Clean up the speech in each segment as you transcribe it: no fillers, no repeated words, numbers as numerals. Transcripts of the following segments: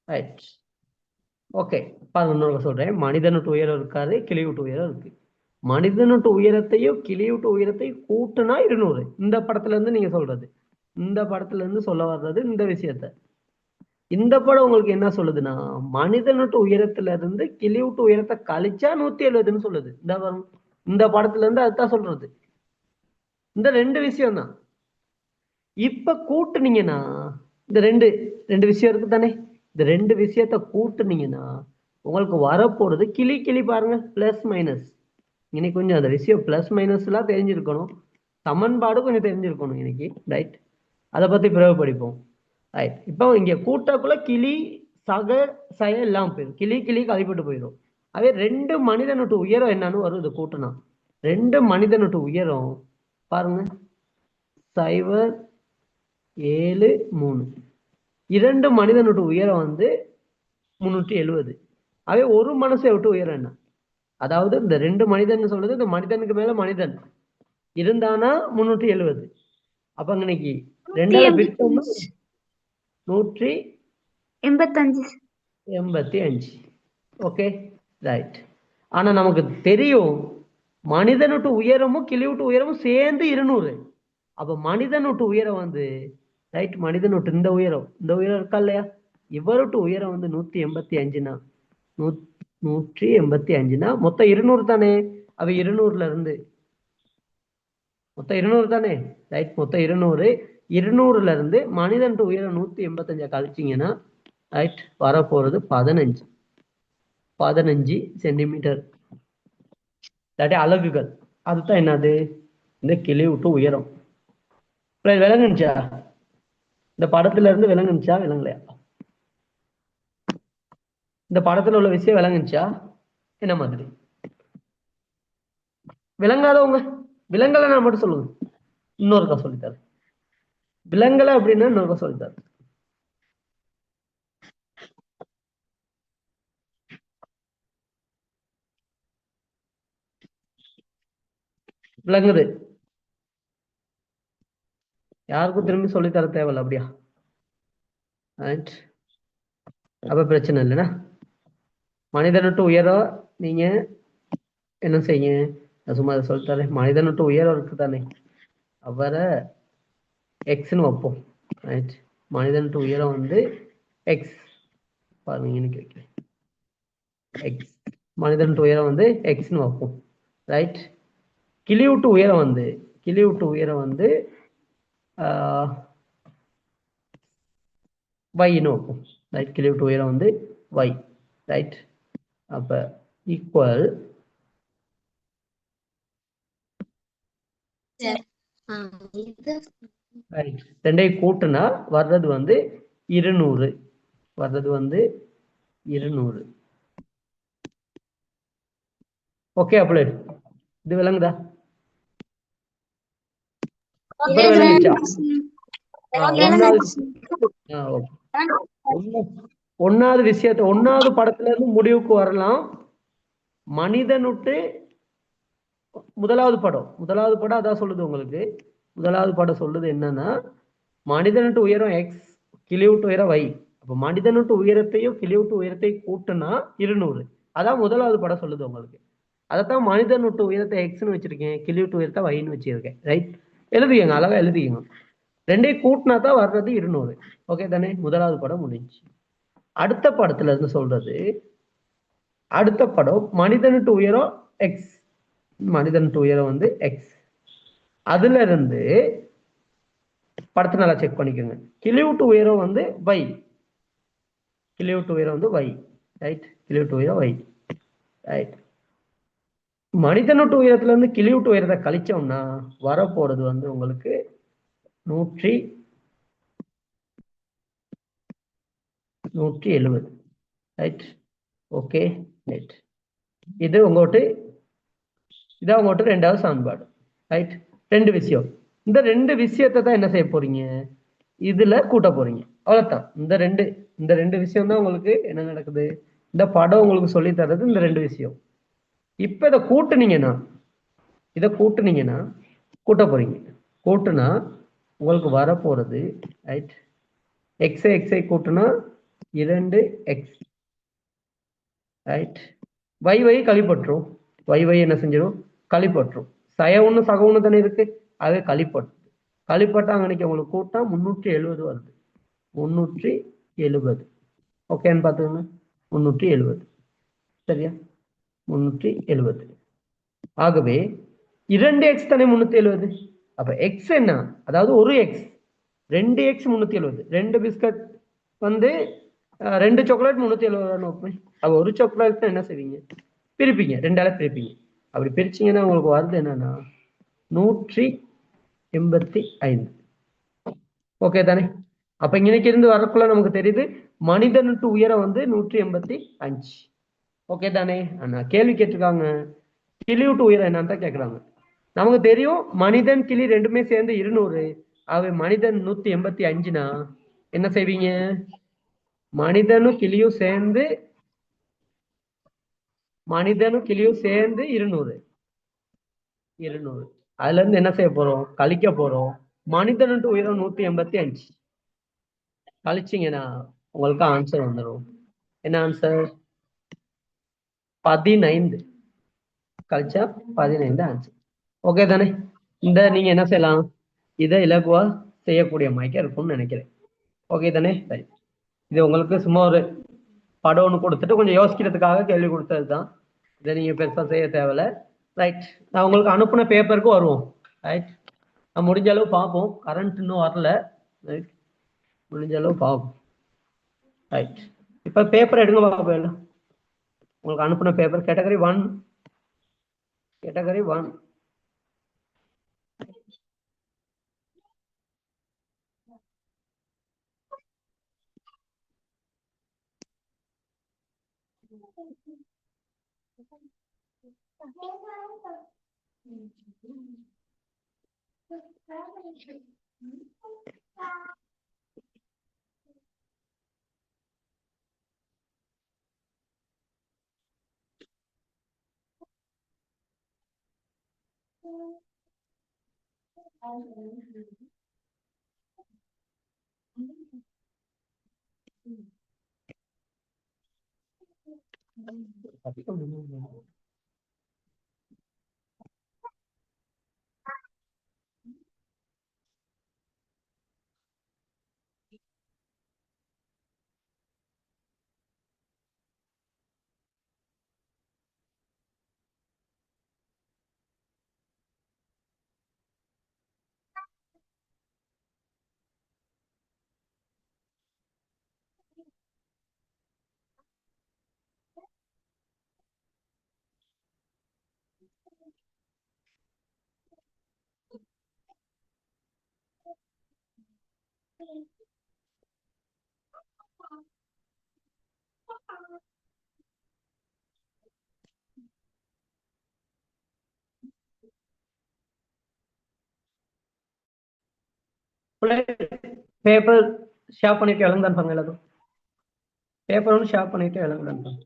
Right. Okay, இன்னொரு சொல்றேன். மனிதனுட்டு உயரம் இருக்காது, கிளியூட்டு உயரம் இருக்கு. மனிதனுட்டு உயரத்தையும் கிளியூட்டு உயரத்தையும் கூட்டுனா 200. இந்த படத்துல இருந்து நீங்க சொல்றது, இந்த படத்துல இருந்து சொல்ல வர்றது இந்த விஷயத்த. இந்த படம் உங்களுக்கு என்ன சொல்லுதுன்னா, மனிதனுட்டு உயரத்துல இருந்து கிளியூட்டு உயரத்தை கழிச்சா 170ன்னு சொல்லுது. இந்த படத்துல இருந்து அதுதான் சொல்றது. இந்த ரெண்டு விஷயம் தான். இப்ப கூட்டுனீங்கன்னா இந்த ரெண்டு விஷயம் இருக்கு தானே, இந்த ரெண்டு விஷயத்த கூட்டுனீங்கன்னா உங்களுக்கு வரப்போறது கிளி பாருங்க, பிளஸ் மைனஸ். இன்னைக்கு கொஞ்சம் அந்த விஷயம் பிளஸ் மைனஸ் எல்லாம் தெரிஞ்சிருக்கணும், சமன்பாடு கொஞ்சம் தெரிஞ்சிருக்கணும் இன்னைக்கு. ரைட், அதை பத்தி பிறகு படிப்போம். ரைட், இப்போ இங்க கூட்டக்குள்ள கிளி சக சய எல்லாம் போயிடும், கிளி கழிப்பட்டு போயிடும். அதே ரெண்டு மனிதனுட்டு உயரம் என்னன்னு வருது கூட்டுனா. ரெண்டு மனிதனுட்டு உயரம் பாருங்க, 0 7 3. இரண்டு மனிதனுட்டு உயரம் 370. அவே ஒரு மனசை விட்டு உயரம் என்ன? அதாவது இந்த ரெண்டு மனிதன் சொல்றது, இந்த மனிதனுக்கு மேல மனிதன் இருந்தானா 370. அப்ப இன்னைக்கு ரெண்டாவது பிரிச்சோம்னா 185. Okay, right. ஆனா நமக்கு தெரியும் மனிதனுட்டு உயரமும் கிளிவிட்டு உயரமும் சேர்ந்து 200. அப்ப மனிதனுட்டு உயரம் ரைட், மனிதனுட்டு இந்த உயரம் இருக்கா இல்லையா, இவருட்டு உயரம் 185னா 185னா மொத்தம் 200 தானே. அவ 200ல இருந்து மொத்தம் 200 தானே. ரைட், மொத்தம் 200ல இருந்து மனிதனுட்டு உயரம் 185 கழிச்சிங்கன்னா ரைட் வரப்போறது 15 சென்டிமீட்டர். அலகுகள். அதுதான் என்னது, இந்த கிளி விட்டு உயரம். விளங்குச்சா? இந்த படத்துல இருந்து விளங்குச்சா விளங்கலையா? இந்த படத்துல உள்ள விஷயம் விளங்குச்சா? என்ன மாதிரி விளங்காதவங்க, விலங்கலை நான் மட்டும் சொல்லுங்க, இன்னொருக்கா சொல்லித்தாரு. விலங்கலை அப்படின்னா இன்னொருக்கா சொல்லித்தாரு. விளங்குது? யாருக்கும் திரும்பி சொல்லித்தர தேவையில்ல அப்படியா? அப்ப பிரச்சனை இல்லைன்னா மனிதனுட்டு உயரம் நீங்க என்ன செய்யுங்க, சும்மா அதை சொல்லித்தரேன். மனிதனுட்டு உயரம் இருக்கு தானே, அவரை எக்ஸ்ன்னு வைப்போம். ரைட், மனிதனுட்டு உயரம் எக்ஸ் பாருங்க, இன்னைக்கு வைக்கிறேன் எக்ஸ். மனிதனுட்டு உயரம் எக்ஸ்ன்னு வைப்போம். ரைட், கிளிவிட்டு உயரம் வைன்னு வைப்போம். ரைட், கிளிவிட்டு உயரம் வை. ரைட், அப்ப ஈக்குவல் ரெண்டையும் கூட்டுனா வர்றது 200. வர்றது 200. ஓகே, அப்படி இது விளங்குதா? ஒன்னாவது விஷயத்த ஒன்னாவது படத்துல இருந்து முடிவுக்கு வரலாம். மனிதனுட்டு முதலாவது படம் அதான் சொல்லுது உங்களுக்கு. முதலாவது படம் சொல்லுது என்னன்னா, மனிதனுட்டு உயரம் எக்ஸ், கிளிவிட்டு உயரம் y. அப்ப மனிதனுட்டு உயரத்தையும் கிளிவிட்டு உயரத்தையும் கூட்டுனா 200. அதான் முதலாவது படம் சொல்லுது உங்களுக்கு. அதைத்தான் மனிதனுட்டு உயரத்தை எக்ஸ்ன்னு வச்சிருக்கேன், கிளிவிட்டு உயரத்தை வைன்னு வச்சிருக்கேன். ரைட், எழுதிக்கங்க, அழகா எழுதிக்கங்க. ரெண்டையும் கூட்டினா தான் வர்றது 200. ஓகே தானே? முதலாவது படம் முடிஞ்சு. அடுத்த படத்துல இருந்து சொல்றது, அடுத்த படம் மனிதனுட்டு உயரம் எக்ஸ், மனிதனுட்டு உயரம் எக்ஸ். அதுல இருந்து படத்தை நல்லா செக் பண்ணிக்கோங்க. கிளிவிட்டு உயரம் y, கிளிவிட்டு உயரம் y. ரைட், கிளிவிட்டு உயரம் y. ரைட், மனிதனுட்டு உயரத்துல இருந்து கிளிவிட்டு உயரத்தை கழிச்சோம்னா வரப்போறது உங்களுக்கு 170. Right, okay, right. இது இதான் உங்கள்கிட்ட ரெண்டாவது சமன்பாடு. ரைட், ரெண்டு விஷயம். இந்த ரெண்டு விஷயத்தை தான் என்ன செய்ய போறீங்க, இதுல கூட்ட போறீங்க. அவ்வளவுதான். இந்த ரெண்டு விஷயம் தான் உங்களுக்கு என்ன நடக்குது, இந்த படம் உங்களுக்கு சொல்லி தர்றது இந்த ரெண்டு விஷயம். இப்ப இதை கூட்டுனீங்கன்னா கூட்ட போறீங்க. கூட்டுனா உங்களுக்கு வரப்போறது ரைட், எக்ஸை கூட்டுனா 2x ரைட். y கழிப்பற்றும். y என்ன செஞ்சிடும்? கழிப்பற்றும். சய ஒண்ணு சக ஒண்ணு தானே இருக்கு, அது கழிப்பற்றும். கழிப்பட்டா அன்னைக்கு உங்களுக்கு கூட்டம் 370 வருது. 370 ஓகேன்னு பாத்துக்கோங்க. 370 சரியா? 370. ஆகவே 2x தானே 370. அப்ப எக்ஸ் என்ன? அதாவது ஒரு எக்ஸ் 2x 370. 2 பிஸ்கட் வந்து 2 சாக்லேட் 370 நோக்குமே. அப்ப ஒரு சாக்லேட் என்ன செய்வீங்க? பிரிப்பீங்க, 2ஆல பிரிப்பீங்க. அப்படி பிரிச்சீங்கன்னா உங்களுக்கு வருது என்னன்னா 185. ஓகே தானே? அப்ப இன்னைக்கு இருந்து வரக்குள்ள நமக்கு தெரியுது மனிதனுக்கு உயரம் வந்து 185. ஓகே தானே? ஆனா கேள்வி கேட்டிருக்காங்க கிளிவிட்டு உயரம் என்னன்னு தான் கேட்கறாங்க. நமக்கு தெரியும் மனிதன் கிளி ரெண்டுமே சேர்ந்து 200. அவை மனிதன் 185னா என்ன செய்வீங்க? மனிதனும் கிளியும் சேர்ந்து 200. அதுல இருந்து என்ன செய்ய போறோம்? கழிக்க போறோம். மனிதனுக்கு உயரம் 185 கழிச்சிங்கன்னா உங்களுக்கு ஆன்சர் வந்துடும். என்ன ஆன்சர்? 15. கழிச்சா 15 ஆன்சர். ஓகே தானே? இந்த நீங்க என்ன செய்யலாம், இதை இலகுவா செய்யக்கூடிய மாதிரி இருக்கும்னு நினைக்கிறேன். ஓகே தானே? சரி, இது உங்களுக்கு சும்மா ஒரு படம் ஒன்று கொடுத்துட்டு கொஞ்சம் யோசிக்கிறதுக்காக கேள்வி கொடுத்தது தான். இதை நீங்க பெருசா செய்ய தேவையில்ல. ரைட், நான் உங்களுக்கு அனுப்புன பேப்பருக்கு வருவோம். ரைட், நான் முடிஞ்ச அளவு பார்ப்போம். கரண்ட் இன்னும் வரல. ரைட், முடிஞ்ச அளவு பார்ப்போம். ரைட், இப்ப பேப்பர் எடுங்க பார்ப்போம். உங்களுக்கு அனுப்புன paper category 1. Category 1 paper share பண்ணிட்டு எழுந்தான் பாருங்க. எல்லாரும் பேப்பர் ஒன்று ஷேர் பண்ணிட்டு எழுந்தான் பாருங்க.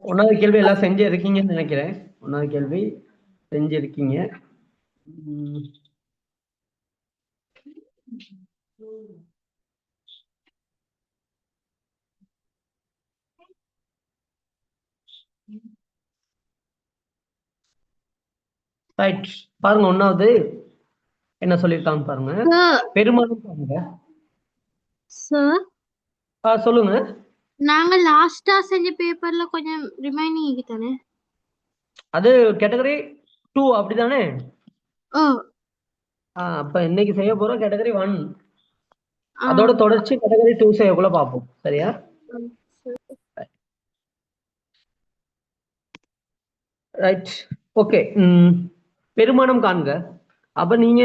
ஒன்னாவது கேள்வி எல்லாம் செஞ்சு இருக்கீங்கன்னு நினைக்கிறேன். ஒன்னாவது கேள்வி செஞ்சிருக்கீங்க. ரைட், பாருங்க ஒன்னாவது என்ன சொல்லிருக்காங்க பாருங்க. பெருமானம் பாருங்க. சொல்லுங்க. நாங்க லாஸ்டா செஞ்ச பேப்பர்ல கொஞ்சம் ரிமைனிங் தானே? அது கேட்டகரி 2 அப்படிதானே? அப்ப இன்னைக்கு செய்ய போறோம் கேட்டகரி 1. அதோட தொடர்ச்சி கேட்டகரி 2 செய்யக்குள்ள பார்ப்போம். சரியா? Right, okay. பெருமானம் காண்க. அப்ப நீங்க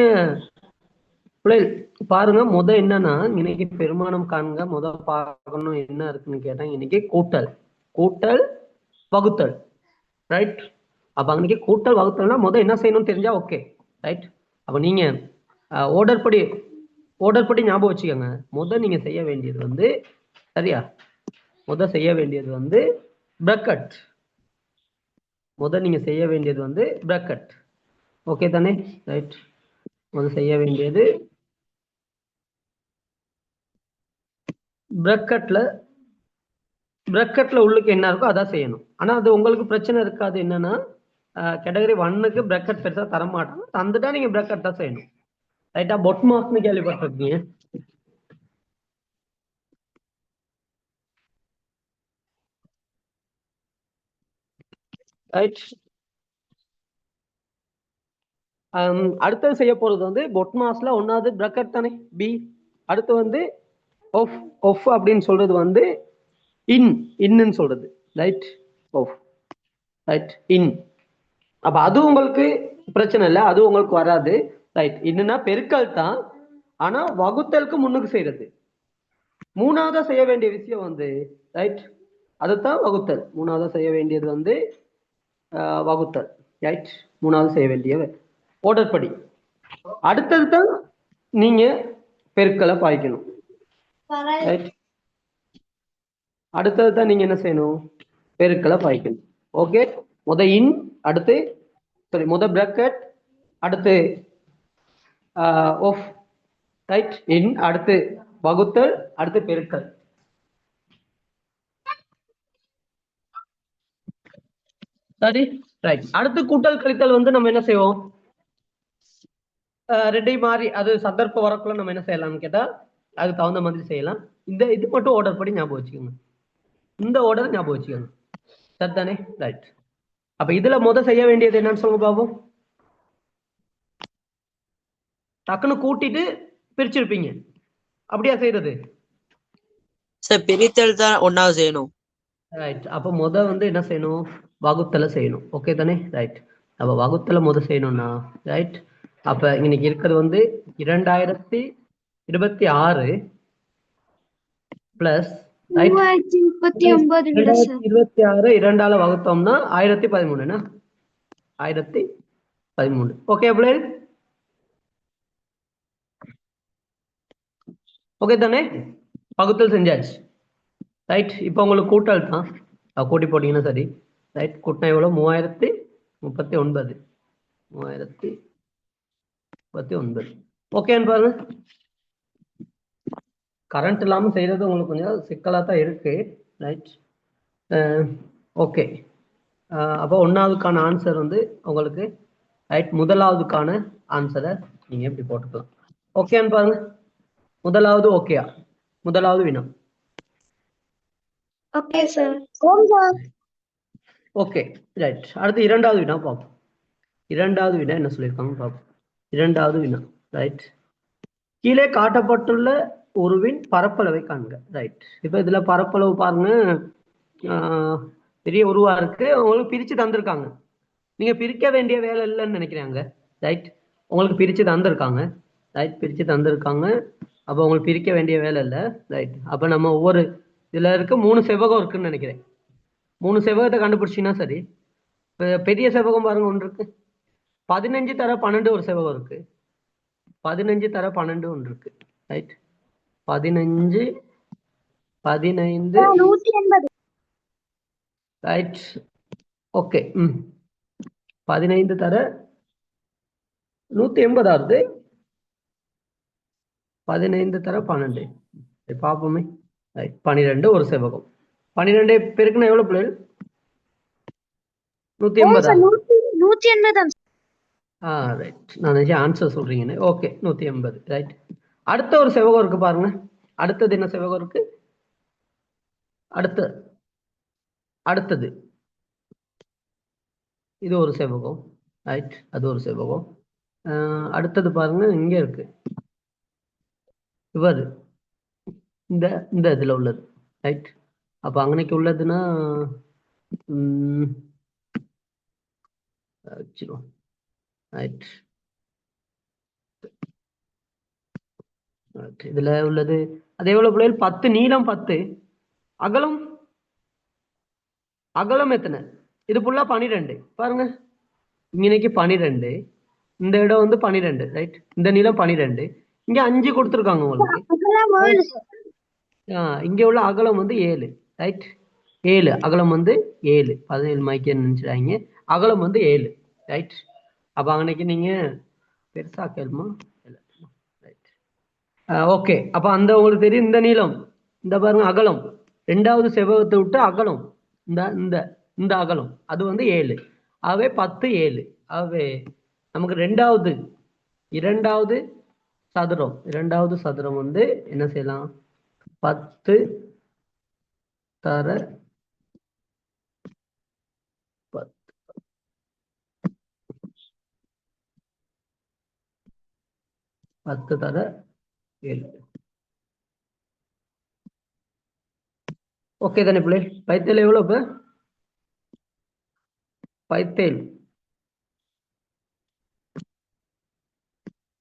பாருங்க, முத என்னன்னா இன்னைக்கு பெருமானம் காண்க முத பார்க்கணும் என்ன இருக்குன்னு கேட்டா இன்னைக்கு கூட்டல் வகுத்தல். ரைட், அப்ப அன்னைக்கு கூட்டல் வகுத்தல்னா முத என்ன செய்யணும்னு தெரிஞ்சா ஓகே. ரைட், அப்ப நீங்க ஓர்டர் படி ஞாபகம் வச்சுக்கோங்க. முத நீங்க செய்ய வேண்டியது வந்து சரியா, முத செய்ய வேண்டியது வந்து பிரக்கெட். முதல் நீங்க செய்ய வேண்டியது வந்து பிரக்கெட். ஓகே தானே? ரைட். முதல் செய்ய வேண்டியது பிரக்கெட்ல உள்ளுக்கு என்ன இருக்கோ அதான் செய்யணும். ஆனா அது உங்களுக்கு பிரச்சனை இருக்காது. என்னன்னா கேட்டகரி 1க்கு பிரக்கெட் பெருசா தர மாட்டாங்க. தந்துட்டா நீங்க பிரக்கெட் தான் செய்யணும். ரைட்டா? பொட் மாஸ்னு கேள்விப்பட்டிருக்கீங்க. ரைட். அடுத்தது செய்ய போறது வந்து பொட் மாஸ்ல ஒன்னாவது பிரக்கெட் தானே பி. அடுத்து வந்து ஒஃப். ஒஃப் அப்படின்னு சொல்றது வந்து இன்னு சொல்றது. ரைட். ஒஃப். ரைட். இன். அப்ப அது உங்களுக்கு பிரச்சனை இல்லை, அது உங்களுக்கு வராது. ரைட். இன்னுன்னா பெருக்கல் தான், ஆனா வகுத்தலுக்கு முன்னுக்கு செய்யறது. மூணாவதா செய்ய வேண்டிய விஷயம் வந்து ரைட், அதுதான் வகுத்தல். மூணாவதா செய்ய வேண்டியது வந்து வகுத்தல். ரைட். மூணாவது செய்ய வேண்டிய ஆர்டர் படி. அடுத்தது தான் நீங்க பெருக்கலை பாய்க்கணும். ரைட். அடுத்தது தான் நீங்க என்ன செய்யணும், பெருக்கலை பாய்க்கணும். ஓகே. முத இன், அடுத்து முத பிராக்கெட், அடுத்து ஆஃப். ரைட். இன், அடுத்து வகுத்தல், அடுத்து பெருக்கல். சரி. ரைட். அடுத்து கூட்டல் கழித்தல் வந்து நம்ம என்ன செய்வோம், ரெண்டையும் மாறி அது சந்தர்ப்பம் வரக்குள்ள நம்ம என்ன செய்யலாம்னு கேட்டா அதுக்கு தகுந்த மாதிரி செய்யலாம். இது மட்டும் ஆர்டர் படி ஞாபகம் வச்சுக்கோங்க. இந்த ஆர்டர் ஞாபகம் வச்சுக்கோங்க. சரிதானே? ரைட். அப்ப இதுல முத செய்ய வேண்டியது என்னன்னு சொல்லுங்க பாபு. டக்குன்னு கூட்டிட்டு பிரிச்சிருப்பீங்க, அப்படியா செய்யறது? சார் பிரித்தல் தான் ஒன்னாவது செய்யணும். ரைட். அப்ப முத வந்து என்ன செய்யணும், வகுத்தலை செய்யணும். ஓகே தானே? ரைட். அப்ப வகுத்தலை முத செய்யணும்னா ரைட். அப்ப இன்னைக்கு இருக்கிறது வந்து 2026 பிளஸ் 2026 இரண்டால வகுத்தோம்னா 1013. 1013. ஓகே பிள்ளைகள்? ஓகே தானே? வகுத்தல் செஞ்சாச்சு. ரைட். இப்போ உங்களுக்கு கூட்டல் தான், கூட்டி போட்டீங்கன்னா சரி. ரைட். கூட்டினா எவ்வளோ? 3039. 3039. ஓகேன்னு பாருங்க. கரண்ட் இல்லாமல் செய்யறது உங்களுக்கு கொஞ்சம் சிக்கலாக தான் இருக்கு. ரைட். ஓகே. அப்போ ஒன்றாவதுக்கான ஆன்சர் வந்து உங்களுக்கு ரைட். முதலாவதுக்கான ஆன்சரை நீங்க எப்படி போட்டுக்கலாம். ஓகேன்னு பாருங்க. முதலாவது ஓகேயா? முதலாவது வினா. Okay sir. ஓகே. ரைட். அடுத்து இரண்டாவது வினா பார்ப்போம். இரண்டாவது வினா என்ன சொல்லியிருக்காங்க பார்ப்போம். இரண்டாவது வினா. ரைட். கீழே காட்டப்பட்டுள்ள உருவின் பரப்பளவை காண்க. ரைட். இப்போ இதுல பரப்பளவு பாருங்க, பெரிய உருவா இருக்கு. உங்களுக்கு பிரிச்சு தந்திருக்காங்க. நீங்க பிரிக்க வேண்டிய வேலை இல்லைன்னு நினைக்கிறாங்க. ரைட். உங்களுக்கு பிரிச்சு தந்திருக்காங்க. ரைட். பிரிச்சு தந்திருக்காங்க. அப்போ உங்களுக்கு பிரிக்க வேண்டிய வேலை இல்லை. ரைட். அப்போ நம்ம ஒவ்வொரு இதுல இருக்க 3 செவ்வகம் இருக்குன்னு நினைக்கிறேன். 3 செவ்வகத்தை கண்டுபிடிச்சிங்கன்னா சரி. பெரிய செவ்வகம் பாருங்க ஒன்று இருக்கு. 15 தர 12 ஒரு செவ்வகம் இருக்கு. 15 தர 12 ஒன்று இருக்கு. ரைட். 15 15 ரைட். ஓகே. 15 தர 180 ஆகுது. 15 தர 12 பார்ப்போமே. ரைட். 12 ஒரு செவ்வகம். 12 பெருக்குன்னா எவ்வளவு பிள்ளைகள்? 180. ரைட். நான் ஆன்சர் சொல்றீங்கன்னு. ஓகே. 180. ரைட். அடுத்த ஒரு செவ்வகம் இருக்கு பாருங்க. அடுத்தது என்ன செவ்வகம் இருக்கு? அடுத்தது இது ஒரு செவ்வகம். ரைட். அது ஒரு செவ்வகம். அடுத்தது பாருங்க இங்க இருக்கு. இவர் இந்த இந்த இதுல உள்ளது. ரைட். அப்ப அங்கனைக்கு உள்ளதுன்னா ரைட். இதுல உள்ளது அது எவ்வளவு பிள்ளைகள்? 10. நீளம் 10. அகலம் அகலம் எத்தனை? இது ஃபுல்லா 12 பாருங்க. இன்னைக்கு 12. இந்த இடம் வந்து 12. ரைட். இந்த நீளம் 12. இங்க 5 கொடுத்துருக்காங்க உங்களுக்கு. இங்க உள்ள அகலம் வந்து 7. ரைட். 7 அகலம் வந்து 7 17 மைக்கு நினைச்சிடாங்க அகலம் வந்து 7 ரைட் அப்ப அன்னைக்கு நீங்க பெருசா கேளுமா ரைட் ஓகே அப்ப அந்த உங்களுக்கு தெரியும் இந்த நீளம் இந்த பாருங்க அகலம் ரெண்டாவது செவ்வகத்தை விட்டு அகலம் இந்த இந்த இந்த அகலம் அது வந்து 7 ஆகவே 10 7 ஆகவே நமக்கு இரண்டாவது சதுரம் வந்து என்ன செய்யலாம் 10 தர 10 தர 7 ஓகே தானே பிள்ளை பைத்தேல் எவ்வளவு இப்ப பைத்தேல்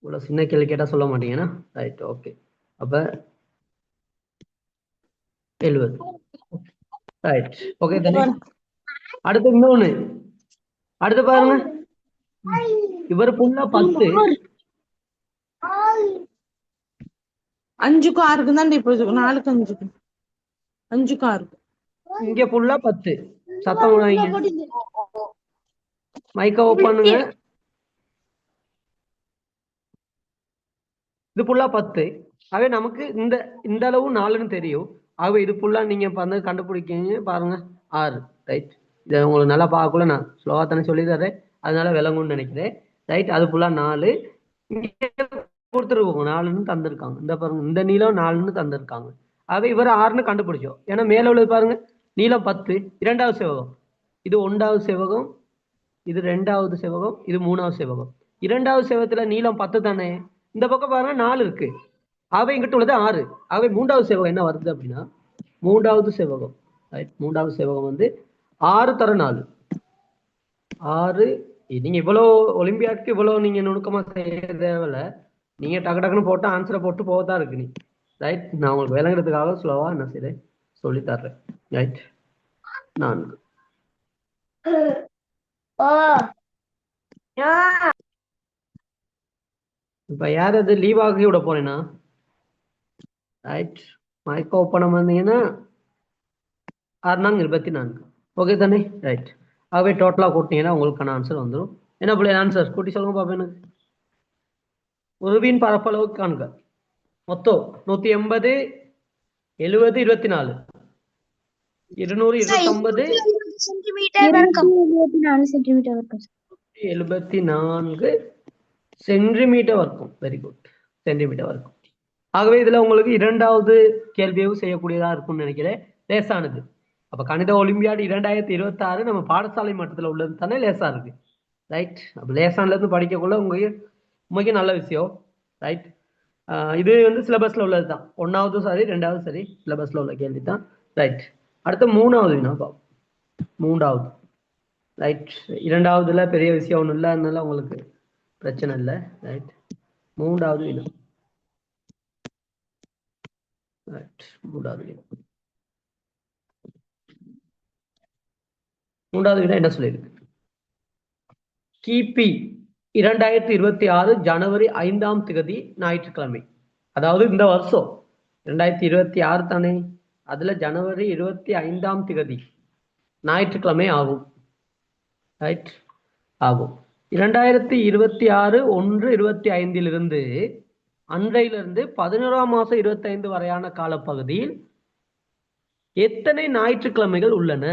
இவ்வளவு சின்ன கேள்வி கேட்டா சொல்ல மாட்டீங்கன்னா ரைட் ஓகே அப்ப 70 ரைட் ஓகே தானே அடுத்து இன்னொன்னு அடுத்து பாருங்க இவர் புல்லா 10 5க்கும் 6க்கும் தான் இப்போ 4க்கு 5க்கும் 5க்கும் 6க்கும் இங்க புல்லா 10 சத்தம் விடாதீங்க மைக்க ஓப் பண்ணுங்க இது புல்லா 10 ஆகவே நமக்கு இந்த அளவு 4ன்னு தெரியும் ஆகவே இது புல்லா நீங்க வந்து கண்டுபிடிக்கீங்க பாருங்க 6 ரைட் இதை உங்களுக்கு நல்லா பார்க்கல நான் ஸ்லோவா தானே சொல்லி தரேன் அதனால விளங்கும்னு நினைக்கிறேன் ரைட் அது புல்லா 4 கொடுத்துருக்கோங்க 4ன்னு தந்திருக்காங்க இந்த பாருங்க இந்த நீளம் 4ன்னு தந்திருக்காங்க ஆகவே இவர் 6ன்னு கண்டுபிடிச்சோம் ஏன்னா மேல உள்ளது பாருங்க நீளம் 10 இரண்டாவது செவ்வகம் இது 1வது செவ்வகம் இது 2வது செவ்வகம் இது 3வது செவ்வகம் இரண்டாவது செவ்வகத்துல நீளம் 10 தானே இந்த பக்கம் பாருங்க 4 இருக்கு ஆகவே இங்கிட்ட உள்ளது 6 ஆகவே 3வது செவ்வகம் என்ன வருது அப்படின்னா 3வது செவ்வகம் ரைட் 3வது செவ்வகம் வந்து 6 தர 4 6 நீங்க இவ்வளவு ஒலிம்பியாட்க்கு இவ்வளவு நீங்க நுணுக்கமா செய்ய தேவையில்ல நீங்க டக்கு டக்குன்னு போட்டு ஆன்சரை போட்டு போகத்தான் இருக்கு நீ ரைட் நான் உங்களுக்கு விளங்குறதுக்காக ஸ்லோவா என்ன செய்றேன் சொல்லி தர்றேன் ரைட் 4 இப்ப யாராவது லீவ் ஆகி விட போறேன்னா ரைட் மைக் ஓப்பன் பண்ணீங்கன்னா 6 ஓகே தானே ரைட் ஆகவே டோட்டலா கூட்டினீங்கன்னா உங்களுக்கான ஆன்சர் வந்துடும் என்ன பிள்ளை ஆன்சர் கூட்டி சொல்லுங்க பாப்பா எனக்கு உருவின் பரப்பளவுக்கு காண்க மொத்தம் 180 70 24 229 74 சென்டிமீட்டர் இருக்கும் வெரி குட் சென்டிமீட்டர் இருக்கும் ஆகவே இதுல உங்களுக்கு இரண்டாவது கேள்வியும் செய்யக்கூடியதா இருக்கும்னு நினைக்கிறேன் லேசானது அப்ப கணித ஒலிம்பியாடு 2026 நம்ம பாடசாலை மட்டத்துல உள்ளது தானே லேசா இருக்கு ரைட் அப்ப லேசான்ல இருந்து படிக்கக்குள்ள உங்களுக்கு நல்ல விஷயம் ரைட் இது வந்து சிலபஸ்ல உள்ளதுதான் 1வது சரி 2வது சரி சிலபஸ்ல உள்ள கேள்வி தான் ரைட் அடுத்து 3வது வினா பார்ப்போம் 3வது ரைட் 2வதுல பெரிய விஷயம் ஒன்றும் இல்லை அதனால உங்களுக்கு பிரச்சனை இல்லை ரைட் 3வது வினா ரைட் 3வது வினா 3வது வினா என்ன சொல்லியிருக்கு கிபி 2026 ஜனவரி 5ஆம் தேதி ஞாயிற்றுக்கிழமை அதாவது இந்த வருஷம் 2026 தானே அதுல ஜனவரி 25ஆம் தேதி ஞாயிற்றுக்கிழமை ஆகும் ரைட் ஆகும் 2026 1/25 அன்றையிலிருந்து 11ஆம் மாசம் 25 வரையான காலப்பகுதியில் எத்தனை ஞாயிற்றுக்கிழமைகள் உள்ளன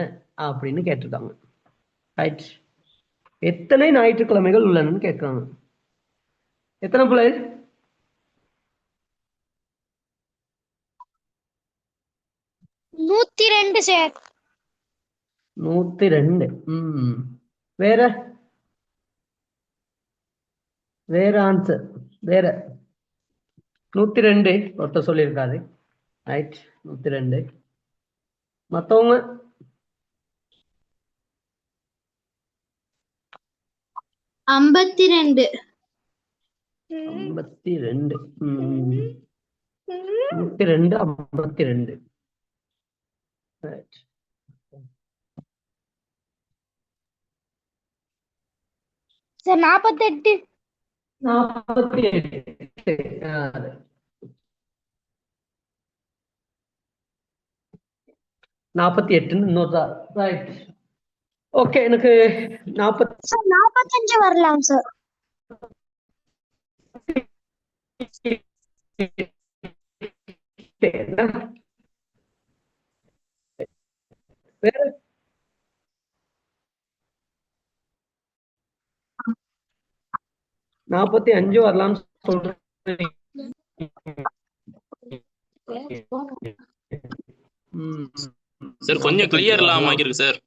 அப்படின்னு கேட்டிருக்காங்க ரைட் எத்தனை ஞாயிற்றுக்கிழமைகள் உள்ளனன்னு கேட்கிறாங்க எத்தனை பிள்ளை 102 சார் 102 வேற ஆன்சர் வேற 102 ஒருத்தர் சொல்லியிருக்காரு ரைட் 102 மத்தவங்க 52 52 102 52 ரைட் சார் 48 48 48 இன்னொரு ரைட். ஓகே, எனக்கு 40 சார் 45 வரலாம் சார். வேற 45 வரலாம்னு சொல்றேன். சார் கொஞ்சம் கிளியர் இல்லாம இருக்கு சார்.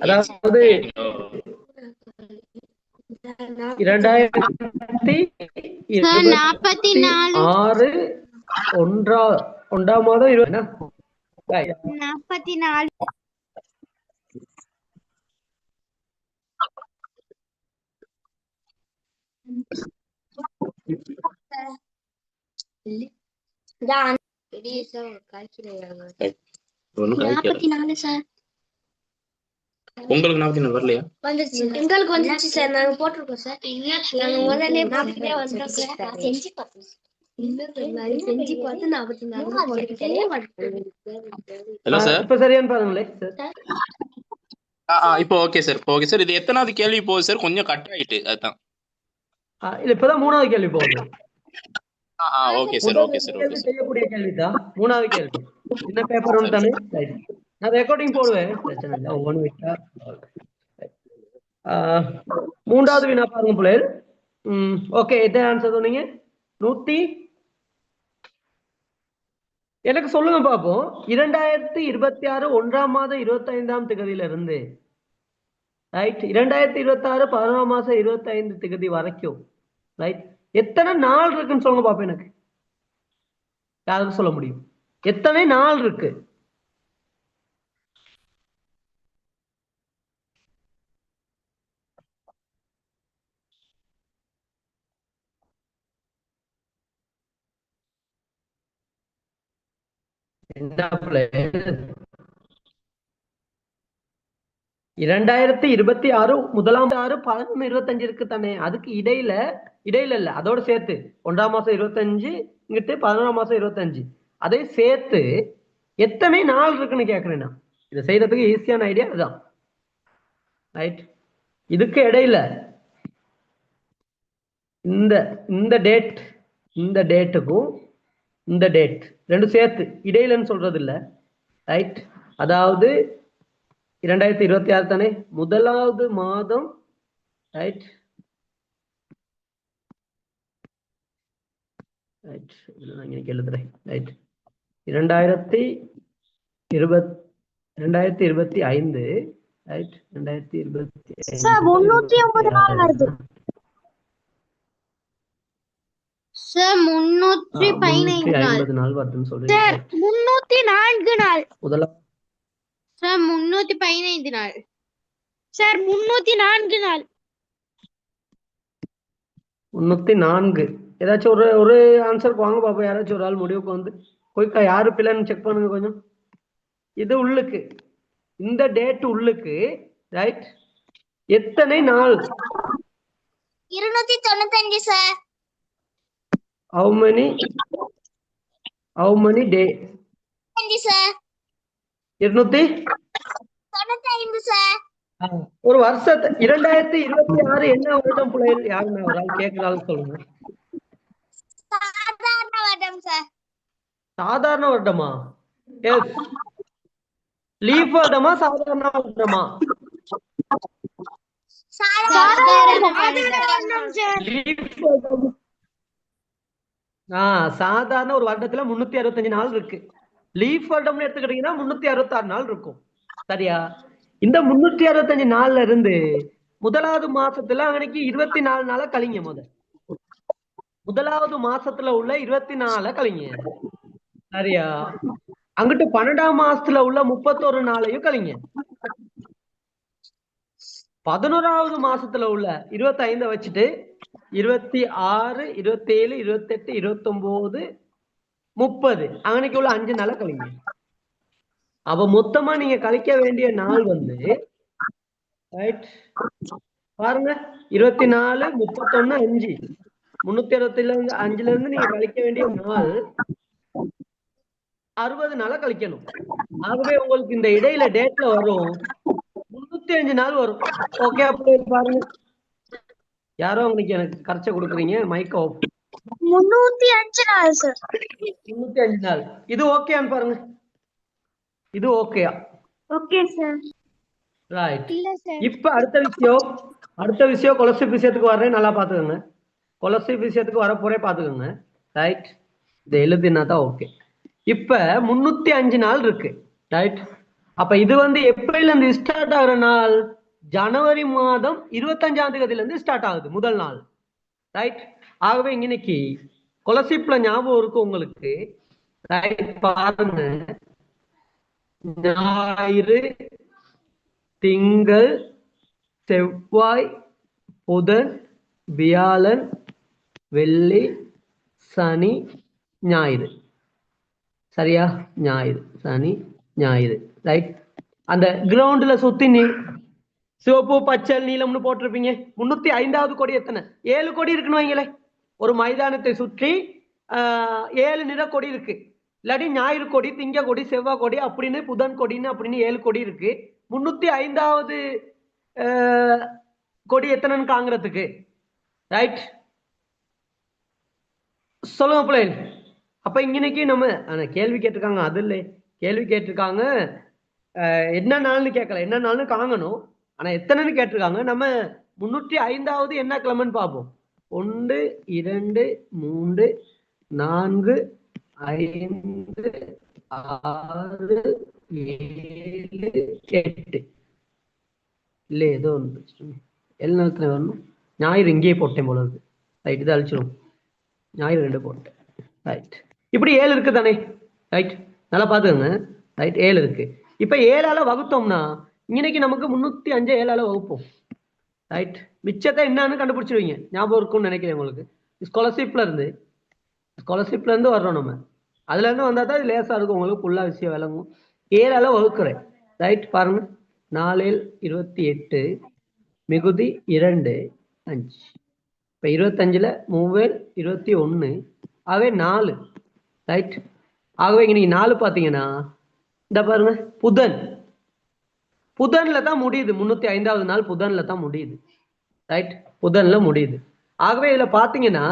அதாவது 2026 ஒன்றாம் மாதம் 44. சார் உங்களுக்கு 44 வரலையா? எங்களுக்கு வந்துச்சு சார், நாங்க போட்டிருக்கோம் சார். நாங்க முதல்ல போட்டுட்டே வந்தோம் சார். செஞ்சு பார்த்தோம். செஞ்சு பார்த்து 44 ஹலோ சார். இப்ப சரியானு பாருங்களேன் சார். இப்போ ஓகே சார். Okay sir. இது எத்தனாவது கேள்வி போகுது சார்? கொஞ்சம் கட் ஆயிட்டு அதான். இல்ல இப்பதான் 3வது கேள்வி போகுது. Okay sir. Okay sir. Okay sir. செய்யக்கூடிய கேள்விதான் 3வது கேள்வி. இந்த பேப்பர் ஒன்று தானே. நான் ரெக்கார்டிங் போடுவேன், பிரச்சனை இல்லை. ஒவ்வொன்று விட்டா 3வது வினா பாருங்க பிள்ளைகள். ஓகே, எத்தனை ஆன்சர் சொன்னீங்க? 100. எனக்கு சொல்லுங்க பாப்போம். 2026 1ஆம் மாதம் 25ஆம் திகதியில இருந்து ரைட் 2026 11ஆம் மாசம் 25 திகதி வரைக்கும் ரைட் எத்தனை நாள் இருக்குன்னு சொல்லுங்க பாப்போம். எனக்கு யாருக்கு சொல்ல முடியும்? எத்தனை நாள் இருக்கு? என்ன 2026 1ஆம் 6 11 25 இருக்கு தானே. அதுக்கு இடையில இல்ல, அதோட சேர்த்து 1ஆம் மாசம் 25 இங்கிட்டு 11ஆம் மாசம் 25 அதை சேர்த்து எத்தனை நாள் இருக்குன்னு கேக்குறேன். இதை செய்யறதுக்கு ஈஸியான ஐடியா அதுதான் ரைட். இதுக்கு இடையில இந்த டேட்டுக்கும் இந்த டேட் ரெண்டும் சேர்த்து இடையிலன்னு சொல்றது இல்ல ரைட். அதாவது 2026 தானே, 1வது மாதம் ரைட். ரைட் இதுல நான் இங்க எழுதுறேன் ரைட். 2025 ரைட். 2025 சார் 350 நாள் வருது. சார் 315 நாள். 350 நாள் வருதுன்னு சொல்றீங்க. சார் 304 நாள். முதலாம் சார் 315 நாள். சார் 304 நாள். 304. ஏதாச்சும் ஒரு ஆன்சருக்கு வாங்க பாப்பா. யாராச்சும் ஒரு ஆள் முடிவுக்கு வந்து போய்க்கா, யாரு பிள்ளைன்னு செக் பண்ணுங்க கொஞ்சம். இது உள்ளுக்கு இந்த டேட் உள்ளுக்கு ரைட் எத்தனை நாள்? 295 sir. how many day? 5 sir. 295 sir. ஒரு வருஷத்தை 2026 என்ன வருடம் பிள்ளைகள்? யாருமே ஒரு ஆள் கேட்கிறாலும் சொல்லுங்க. சாதாரண வருடம் சார். சாதாரண வருடமா? எஸ். லீஃப் வருடமா சாதாரண வருடமா? சாதாரண வருடம் சார். லீஃப் வருடம். சாதாரண ஒரு வருடத்துல 365 நாள் இருக்கு. லீஃப் வருடம்னு எடுத்துக்கிட்டீங்கன்னா 366 நாள் இருக்கும். சரியா? இந்த 365 நாள்ல இருந்து 1வது மாசத்துல அன்னைக்கு 24 நாளை கழிங்க. முதலாவது மாசத்துல உள்ள 24 கழிங்க. சரியா? அங்கிட்டு 12ஆம் மாசத்துல உள்ள 31 நாளையும் கழிங்க. 11வது மாசத்துல உள்ள 25 வச்சுட்டு 26 27 28 29 30 அன்னைக்கு உள்ள 5 நாளை கழிங்க. அப்ப மொத்தமா நீங்க கழிக்க வேண்டிய நாள் வந்து ரைட் பாருங்க 24 31 5 365 நீங்க கழிக்க வேண்டிய நாள் 60 நாளா கழிக்கணும். ஆகவே உங்களுக்கு இந்த இடையில டேட்ல வரும் 305 நாள் வரும். ஓகே, அப்படி பாருங்க. யாரோ உங்களுக்கு எனக்கு கரைச்ச கொடுக்குறீங்க, மைக் ஆஃப். 305 நாள் சார். 305 நாள். இது ஓகேன்னு பாருங்க. இது ஓகேயா? Okay sir. ரைட். இல்ல சார். இப்ப அடுத்த விஷயம் கொலஸ்ட்ரிக் விஷயத்துக்கு வர்றேன், நல்லா பாத்துக்கோங்க. கொலஸ்ட்ரிக் விஷயத்துக்கு வரப்போறே பாத்துக்கோங்க. ரைட், இதை எழுதினா தான் ஓகே. இப்ப 305 நாள் இருக்கு. ரைட், அப்ப இது வந்து எப்பயில இருந்து ஸ்டார்ட் ஆகுற நாள்? ஜனவரி மாதம் 25ஆம் தேதியில இருந்து ஸ்டார்ட் ஆகுது, முதல் நாள். ரைட், ஆகவே இன்னைக்கு கொலசிப்ல ஞாபகம் இருக்கு உங்களுக்கு. ரைட், பாருங்க. ஞாயிறு, திங்கள், செவ்வாய், புதன், வியாழன், வெள்ளி, சனி, ஞாயிறு. சரியா? ஞாயிறு, சனி, ஞாயிறு. ரைட், அந்த கிரவுண்ட்ல சுத்தி சிவப்பு, பச்சை, நீலம்னு போட்டிருப்பீங்க. 305வது கொடி எத்தனை? 7 கொடி இருக்குன்னு வைங்களே. ஒரு மைதானத்தை சுற்றி 7 நிற கொடி இருக்கு. இல்லாட்டி ஞாயிறு கொடி, திங்க கொடி, செவ்வாய் கொடி அப்படின்னு, புதன் கொடின்னு அப்படின்னு 7 கொடி இருக்கு. 305வது கொடி எத்தனைன்னு காங்கிறதுக்கு? ரைட், சொல்லுங்க பிள்ளைங்க. அப்ப இன்னைக்கு நம்ம கேள்வி கேட்டிருக்காங்க, அது இல்லை, கேள்வி கேட்டிருக்காங்க என்ன நாள்னு கேட்கல, என்ன நாள்னு காங்கணும். ஆனா எத்தனைன்னு கேட்டிருக்காங்க. நம்ம 305வது என்ன கிழமைன்னு பார்ப்போம். 1, 2, 3, 4, 5, 6, 7, 8. இல்லை, ஏதோ ஒன்று எல்லா நேரத்துல வரணும். ஞாயிறு இங்கேயே போட்டேன் போல இருக்கு. ரைட், இதை அழிச்சிடும். ஞாயிறு 2 போட்டேன். ரைட், இப்படி 7 இருக்கு தானே? ரைட், நல்லா பாத்துக்கோங்க. ரைட், 7 இருக்கு. இப்ப 7ஆல வகுத்தோம்னா இன்னைக்கு நமக்கு 305 7ஆல வகுப்போம். ரைட், மிச்சத்தை என்னன்னு கண்டுபிடிச்சிருவீங்க. ஞாபகம் இருக்கும்னு நினைக்கிறேன் உங்களுக்கு. ஸ்காலர்ஷிப்ல இருந்து வர்றோம் நம்ம. அதுல இருந்து வந்தா தான் லேசா இருக்கும், உங்களுக்கு ஃபுல்லா விஷயம் விளங்கும். 7ஆல வகுக்கிறேன். ரைட், பாருங்க. 4 28 மிகுதி 2 5. இப்ப 25ல 3 21 ஆகவே 4. ரைட், ஆகவே இன்னைக்கு 4 பாத்தீங்கன்னா இந்த பாருங்க, புதன்ல தான் முடியுது. 305வது நாள் புதன்ல தான் முடியுது. ரைட், புதன்ல முடியுது. ஆகவே இதுல பாத்தீங்கன்னா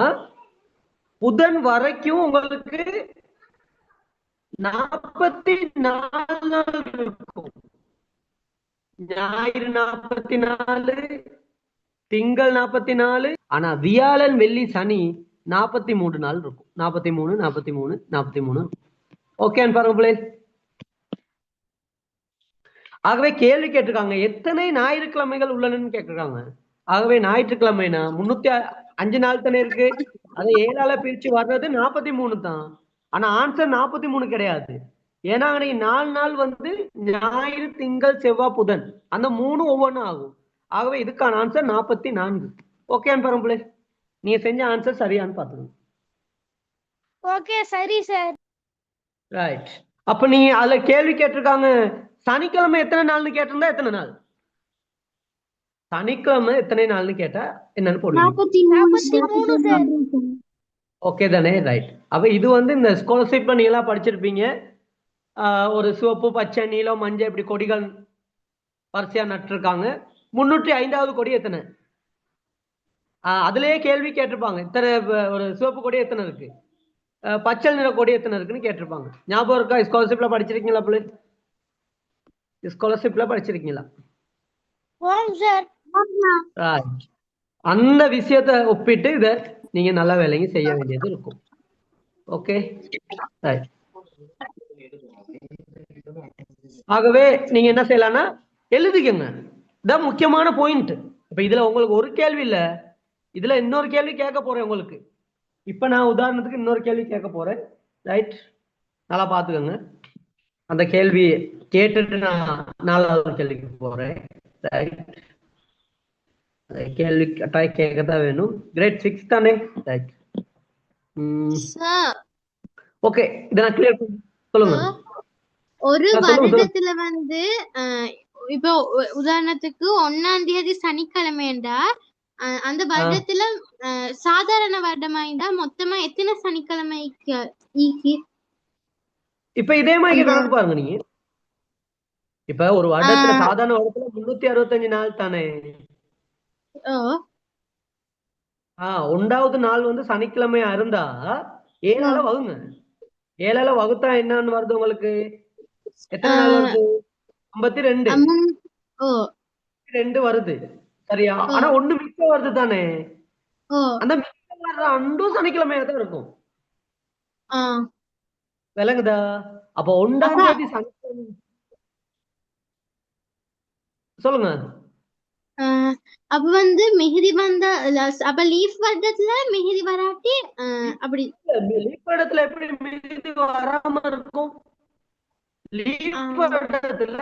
புதன் வரைக்கும் உங்களுக்கு 44 நாள் இருக்கும். ஞாயிறு 44, திங்கள் 44, ஆனா வியாழன், வெள்ளி, சனி 43 நாள் இருக்கும். 43 43 43. ஓகேன்னு பாருங்க பிள்ளை. ஆகவே கேள்வி கேட்டிருக்காங்க, எத்தனை ஞாயிற்றுக்கிழமைகள் உள்ளனன்னு கேட்டிருக்காங்க. ஆகவே ஞாயிற்றுக்கிழமைனா 305 நாள் தானே இருக்கு. அதை 7ஆல பிரிச்சு வர்றது 43 தான். ஆனா ஆன்சர் 43 கிடையாது. ஏன்னா அன்னைக்கு 4 நாள் வந்து ஞாயிறு, திங்கள், செவ்வாய், புதன், அந்த 3 ஒவ்வொன்றும் ஆகும். ஆகவே இதுக்கான ஆன்சர் 44. ஓகேன்னு பாருங்க பிள்ளை. நீங்க செஞ்ச ஆன்சர் சரியான்னு பாத்துக்கணும். ஓகே, சரி சார். ரைட், அப்ப நீங்க அதுல கேள்வி கேட்டிருக்காங்க, சனிக்கிழமை எத்தனை நாள்னு கேட்டிருந்தா எத்தனை நாள்? சனிக்கிழமை எத்தனை நாள்னு கேட்டா என்னன்னு போடுவீங்க? 43 சார். ஓகே தானே? ரைட், அப்ப இது வந்து இந்த ஸ்காலர்ஷிப்ல நீங்க எல்லாம் படிச்சிருப்பீங்க. ஒரு சிவப்பு, பச்சை, நீலம், மஞ்சள் இப்படி கொடிகள் வரிசையா நட்டிருக்காங்க. 305வது கொடி எத்தனை? அதுலயே கேள்வி கேட்டிருப்பாங்க, இத்தனை ஒரு சிவப்பு கொடி எத்தனை இருக்கு, பச்சை நிற கொடி எத்தனை இருக்குன்னு கேட்டிருப்பாங்க. ஞாபகம் இருக்கா? ஸ்காலர்ஷிப்ல படிச்சிருக்கீங்களா பிள்ளை? ஸ்காலர்ஷிப்ல படிச்சிருக்கீங்களா? அந்த விஷயத்தை ஒப்பிட்டு இத நீங்க நல்ல வேலைங்க செய்ய வேண்டியது இருக்கும். ஓகே, ஆகவே நீங்க என்ன செய்யலாம்னா எழுதிக்கங்க. இதான் முக்கியமான பாயிண்ட். இப்ப இதுல உங்களுக்கு ஒரு கேள்வி இல்ல, இதுல இன்னொரு கேள்வி கேட்க போறேன் உங்களுக்கு. இப்ப நான் உதாரணத்துக்கு இன்னொரு கேள்வி கேட்க போறேன். ரைட், நல்லா பாத்துக்கோங்க. அந்த கேள்வி கேட்டுட்டு நான் 4வது கேள்விக்கு போறேன். ரைட், கேள்வி கட்டாயம் கேட்கத்தான் வேணும். கிரேட் 6 தானே? ரைட், ஓகே, இத நான் கிளியர் சொல்லுங்க. ஒரு வருடத்துல வந்து இப்போ உதாரணத்துக்கு 1ஆம் தேதி சனிக்கிழமை என்றா அந்த வருடத்துல சாதாரண வருடமா இருந்தா மொத்தமா எத்தனை சனிக்கிழமைக்கு ஈக்கி இப்ப இதே மாதிரி அந்த கணக்கு பாருங்க நீங்க. இப்ப ஒரு வருடத்துல சாதாரண வருடத்துல 365 நாள் தானே. ஓ ஒன்றாவது நாள் வந்து சனிக்கிழமையா இருந்தா 7ஆல வகுங்க. 7ஆல வகுத்தா என்னன்னு வருது உங்களுக்கு? எத்தனை நாள் வருது? 52. ஓ 2 வருது சரியா? ஆனா ஒண்ணு மிச்சம் வருது தானே. ஓ அந்த மிச்சம் வர்ற அண்டும் சனிக்கிழமையா தான் இருக்கும். ஆ விளங்குதா? அப்ப 1ஆம் தேதி சனிக்கிழமை. சொல்லுங்க. அப்ப வந்து மிகுதி வந்த அப்ப லீஃப் வருடத்துல மிகுதி வராட்டி அப்படி லீப் இடத்துல எப்படி மிகுதி வராம இருக்கும்? லீப் இடத்துல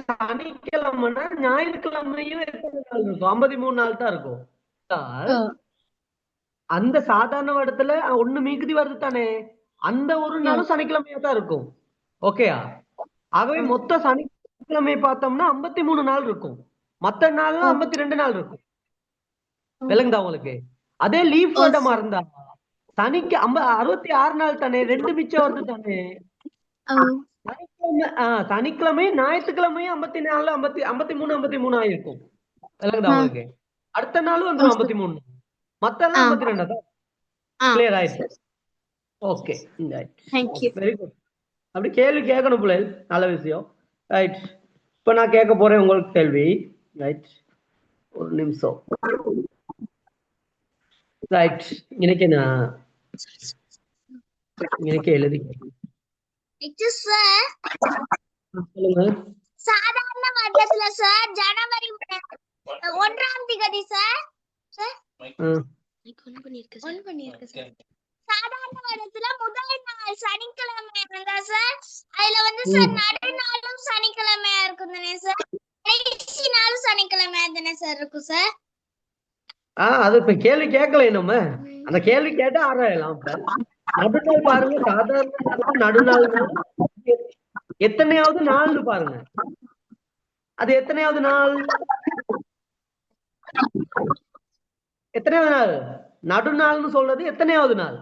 சனிக்கிழமைனா ஞாயிற்றுக்கிழமையும் எத்தனை நாள் இருக்கும்? 53 நாள் தான் இருக்கும். அந்த சாதாரண வருடத்துல ஒண்ணு மிகுதி வருது தானே, அந்த ஒரு நாளும் சனிக்கிழமையா தான் இருக்கும். ஓகேயா? ஆகவே மொத்த சனிக்கிழமை பார்த்தோம்னா 53 நாள் இருக்கும். மத்த நாள்லாம் 52 நாள் இருக்கும். விளங்குதா உங்களுக்கு? அதே லீஃப் வருடமா இருந்தா சனிக்கு 66 நாள் தானே, 2 மிச்சம் வருது தானே. சனிக்கிழமை ஞாயிற்றுக்கிழமையும் 54 53 53 ஆயிருக்கும். விளங்குதா உங்களுக்கு? அடுத்த நாளும் வந்துடும் 53. மத்தெல்லாம் 52 தான். கிளியர் ஆயிடுச்சு. Okay very good. அப்படி கேள்வி கேட்கணும் பிள்ளை, நல்ல விஷயம். ரைட், இப்ப நான் கேட்க போறேன் உங்களுக்கு கேள்வி. ரைட், ஒரு நிமிஷம். ரைட், இன்னைக்கு நான் எழுதி சொல்லுங்க. சாதாரண வருடத்துல சார் ஜனவரி 1ஆம் தேதி சார் சாதாரண வருடத்துல முதல் நாள் சனிக்கிழமை இருந்தா சார், அதுல வந்து சார் நடுநாளும் சனிக்கிழமையா இருக்கும் தானே சார், கடைசி நாளும் சனிக்கிழமையா தானே சார் இருக்கும் சார். அது இப்ப கேள்வி கேட்கல, நம்ம அந்த கேள்வி கேட்டா ஆராயலாம். நடுநாள் பாருங்க, சாதாரண நடுநாள் எத்தனையாவது நாள்னு பாருங்க. அது எத்தனையாவது நாள்? எத்தனையாவது நாள்? நடுநாள்னு சொல்றது எத்தனையாவது நாள்?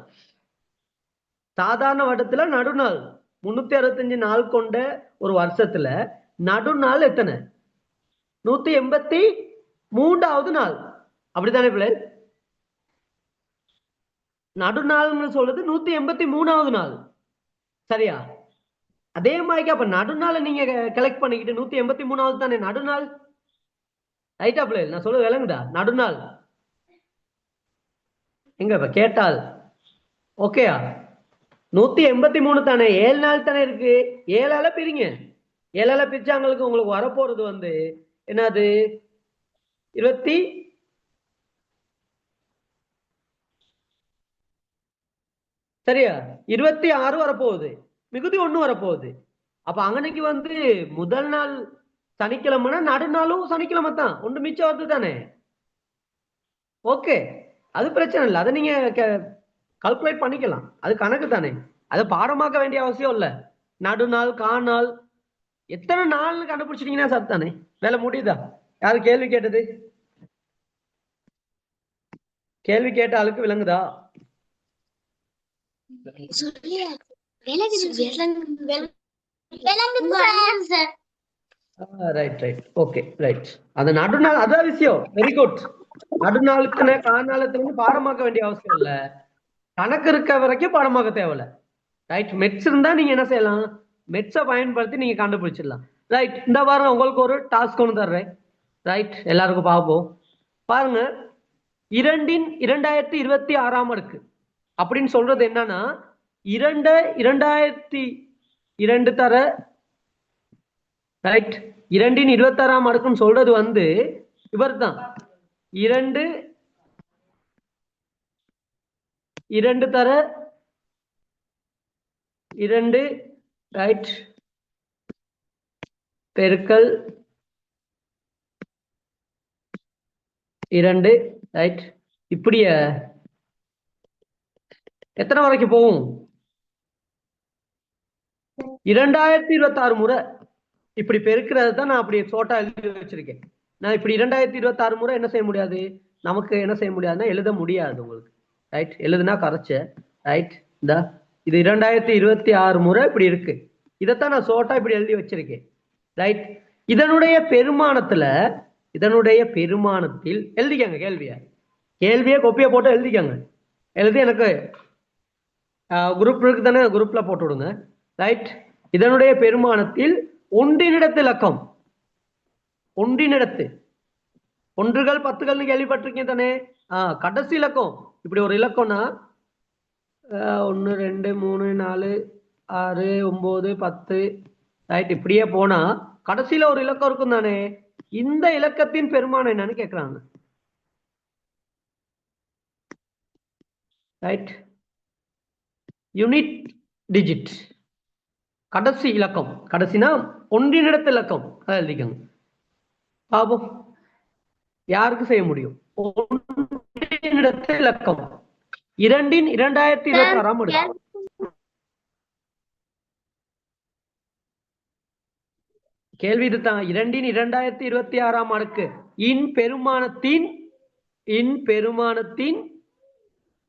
சாதாரண வருடத்துல நடுநாள் 365 நாள் கொண்ட ஒரு வருஷத்துல நடுநாள் எத்தனை? 183வது நாள். அப்படித்தானே பிள்ளை? நடுநாள்னு சொல்றது 183வது நாள். சரியா? அதே மாதிரி அப்ப நடுநாள் நீங்க கலெக்ட் பண்ணிக்கிட்டு 183வது தானே நடுநாள். ரைட்டா பிள்ளை? நான் சொல்றது விளங்குதா? நடுநாள் எங்க இப்ப கேட்டால் ஓகேயா? 183 தானே, 7 நாள் தானே இருக்கு. 7ஆல பிரிங்க. 7ஆல பிரிச்சாங்களுக்கு உங்களுக்கு வரப்போறது வந்து என்னது? 20 சரியா? 26 வரப்போகுது. மிகுதி 1 வரப்போகுது. அப்ப அங்கனைக்கு வந்து முதல் நாள் சனிக்கிழமைனா நடுநாளும் சனிக்கிழமை தான், ஒன்று மிச்சம் வருது தானே. ஓகே, அது பிரச்சனை இல்லை. அதை நீங்க கால்குலேட் பண்ணிக்கலாம். அது கணக்கு தானே, அதை பாடமாக்க வேண்டிய அவசியம் இல்லை. நடுநாள் காநாள் எத்தனை நாள்னு கண்டுபிடிச்சிட்டீங்கன்னா சார் தானே வேலை முடியுதா? யாரு கேள்வி கேட்டது? கேள்வி கேட்ட ஆளுக்கு விளங்குதா? Right right okay right. அந்த நடுநாள் அதான் விஷயம். Very good. நடுநாளுக்கு காநாளத்துல பாடமாக்க வேண்டிய அவசியம் இல்ல, கணக்கு இருக்க வரைக்கும் பாடமாக்க தேவையில்ல. ரைட், மெட்ஸ் இருந்தா நீங்க என்ன செய்யலாம்? மெட்ஸை பயன்படுத்தி நீங்க கண்டுபிடிச்சிடலாம். ரைட், இந்த வாரம் உங்களுக்கு ஒரு டாஸ்க் ஒன்று தர்றேன். ரைட், எல்லாருக்கும் பார்ப்போம். பாருங்க, 2026ஆம் அடுக்கு அப்படின்னு சொல்றது என்னன்னா 2002 தர ரைட் 2 26ஆம் அடுக்குன்னு சொல்றது வந்து இவர் தான். 2 தர 2 ரைட் பெருக்கல் 2 ரைட். இப்படிய எத்தனை வரைக்கும் போகும்? 2026 முறை இப்படி பெருக்கிறது தான் நான் அப்படி சோட்டா எழுதி வச்சிருக்கேன். நான் இப்படி 2026 முறை என்ன செய்ய முடியாது? நமக்கு என்ன செய்ய முடியாதுன்னா எழுத முடியாது உங்களுக்கு. ரைட், எழுதுனா கரைச்ச. ரைட், இந்த இது 2026 முறை இப்படி இருக்கு. இதைத்தான் நான் ஷோர்ட்டா இப்படி எழுதி வச்சிருக்கேன். ரைட், இதனுடைய பெருமானத்தில் எழுதிக்கங்க கேள்வியை கொப்பியை போட்டு எழுதிக்கங்க. எழுதி எனக்கு குரூப் இருக்கு தானே, குரூப்ல போட்டு விடுங்க. ரைட், இதனுடைய பெருமானத்தில் ஒன்றினிடத்து இலக்கம், ஒன்றுகள் பத்துகள்னு கேள்விப்பட்டிருக்கீங்க தானே. கடைசி இலக்கம் இப்படி ஒரு இலக்கம்னா 1 2 3 4 6 9 10. ரைட், இப்படியே போனா கடைசியில ஒரு இலக்கம் இருக்கும் தானே. இந்த இலக்கத்தின் பெருமானம் என்னன்னு கேக்குறாங்க. ரைட், யூனிட் டிஜிட், கடைசி இலக்கம், கடைசினா ஒன்றினிடத்து இலக்கம், அதை எழுதிக்கோங்க. பாபம் யாருக்கு செய்ய முடியும்? ஒன்றினிடத்து இலக்கம் 2 2026 எடுக்கும். கேள்வி இதுதான். 2 2026 அடுக்கு இன் பெருமானத்தின்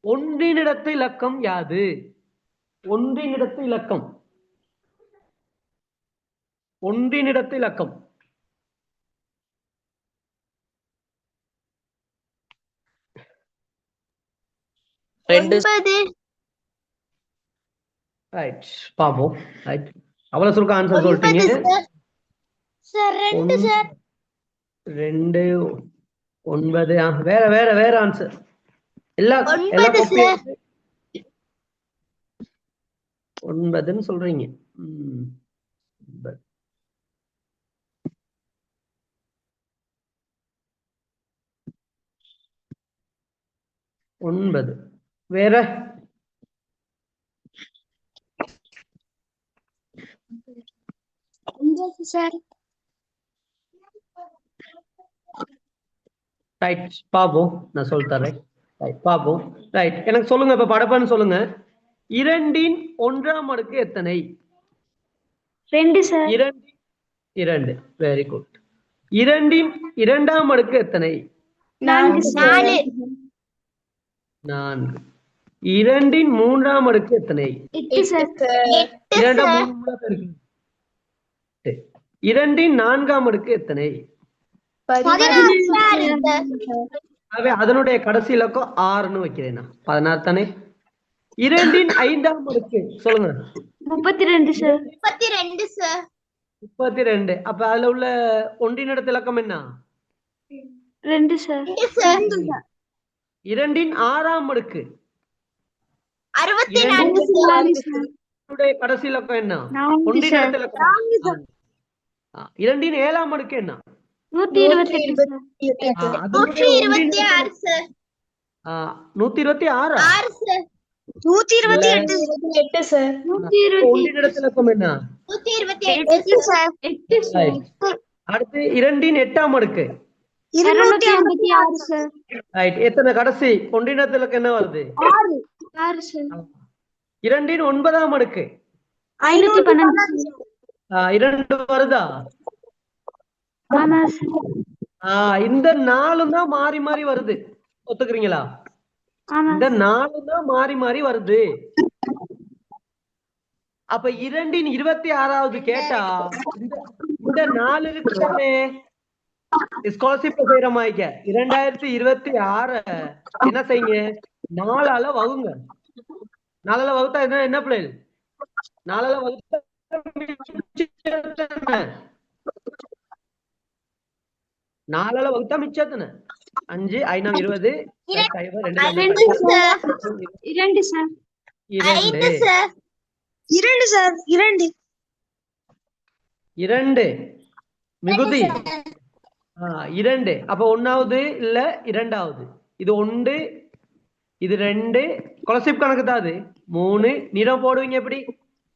ஒன்றினிடத்து இலக்கம் யாது? ஒன்றினிடத்து இலக்கம் 2 ரைட், பாப்போம். ரைட், அவ்வளவு சுருக்க ஆன்சர் சொல்லிட்டீங்க. 2 சார். 2 9. வேற ஆன்சர் எல்லா 9ன்னு சொல்றீங்க. 9 வேற. ரைட், பாப்போம், நான் சொல்லித்தரேன். ரைட், பாப்போம். ரைட், எனக்கு சொல்லுங்க, இப்ப படப்பன்னு சொல்லுங்க. 2 1 அடுக்கு எத்தனை? 2 சார். 2. Very good. 2 2 அடுக்கு எத்தனை? 4 சார். 4. 2 3 அடுக்கு எத்தனை? 8 சார். 2 4 அடுக்கு எத்தனை? 16 சார். அதனுடைய கடைசி இலக்கம் 6ன்னு வைக்கிறேன். 16 தானே. 2 5 அடுக்கு சொல்லுங்க. 32 சார். 32 சார். 32. அப்ப அதுல உள்ள ஒன்றினிடத்து இலக்கம் என்ன? 2 சார். 2 6 அடுக்கு 64 சார். கடைசி இலக்கம் என்ன? ஒன்றினிடத்து இலக்கம் 2 7 அடுக்கு என்ன? 128 சார். 126 சார். 126. 6 சார். 128 சார். ஒன்றினிடத்து இலக்கம் என்ன? 128 சார். 8 சார். அடுத்து 2 8 அடுக்கு 256 சார். ரைட், எத்தனை கடைசி ஒன்றினிடத்து இலக்கம் என்ன வருது? 6 சார். 2 9 அடுக்கு 512 2 வருதா? ஆமா சார். இந்த 4 தான் மாறி மாறி வருது. ஒத்துக்கிறீங்களா? இந்த 4 தான் மாறி மாறி வருது. அப்ப 2 26வது கேட்டா இந்த 4 இருக்குதானே, ஸ்காலர்ஷிப் செய்யற மாய்க்க 2026 என்ன செய்யுங்க? 4ஆல வகுங்க. 4ஆல வகுத்தா என்ன பிள்ளைகள்? 4ஆல வகுத்தா 4ஆல வகுத்தா மிச்சத்தனை 5 5 20 2 சார். 2 மிகுதி 2. அப்ப 1வது இல்ல 2வது. இது 1 இது 2. கொலசிப் கணக்கு தான் அது. 3 நிறம் போடுவீங்க. எப்படி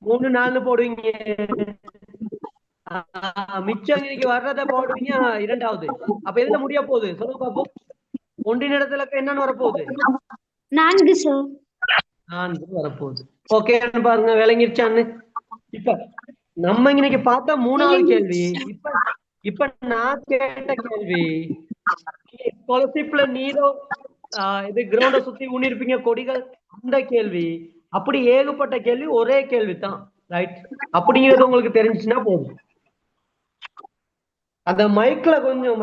3 4 போடுவீங்க. மிச்சம் இன்னைக்கு வர்றத போடுவீங்க 2வது. அப்ப எதுல முடிய போகுது சொல்லுங்க பாப்போம். ஒன்றினிடத்துல என்னன்னு வரப்போகுது? 4 சார். 4 வரப்போகுது. ஓகே பாருங்க, விளங்கிருச்சான்னு. இப்ப நம்ம இன்னைக்கு பார்த்த 3வது கேள்வி. இப்ப நான் கேட்ட கேள்வி ஸ்காலர்ஷிப்ல நீரும் இது கிரவுண்ட சுத்தி ஊனிருப்பீங்க கொடிகள், அந்த கேள்வி. அப்படி ஏகப்பட்ட கேள்வி, ஒரே கேள்வி தான். ரைட், அப்படிங்கிறது உங்களுக்கு தெரிஞ்சுச்சுன்னா போதும். அந்த மைக்ல கொஞ்சம்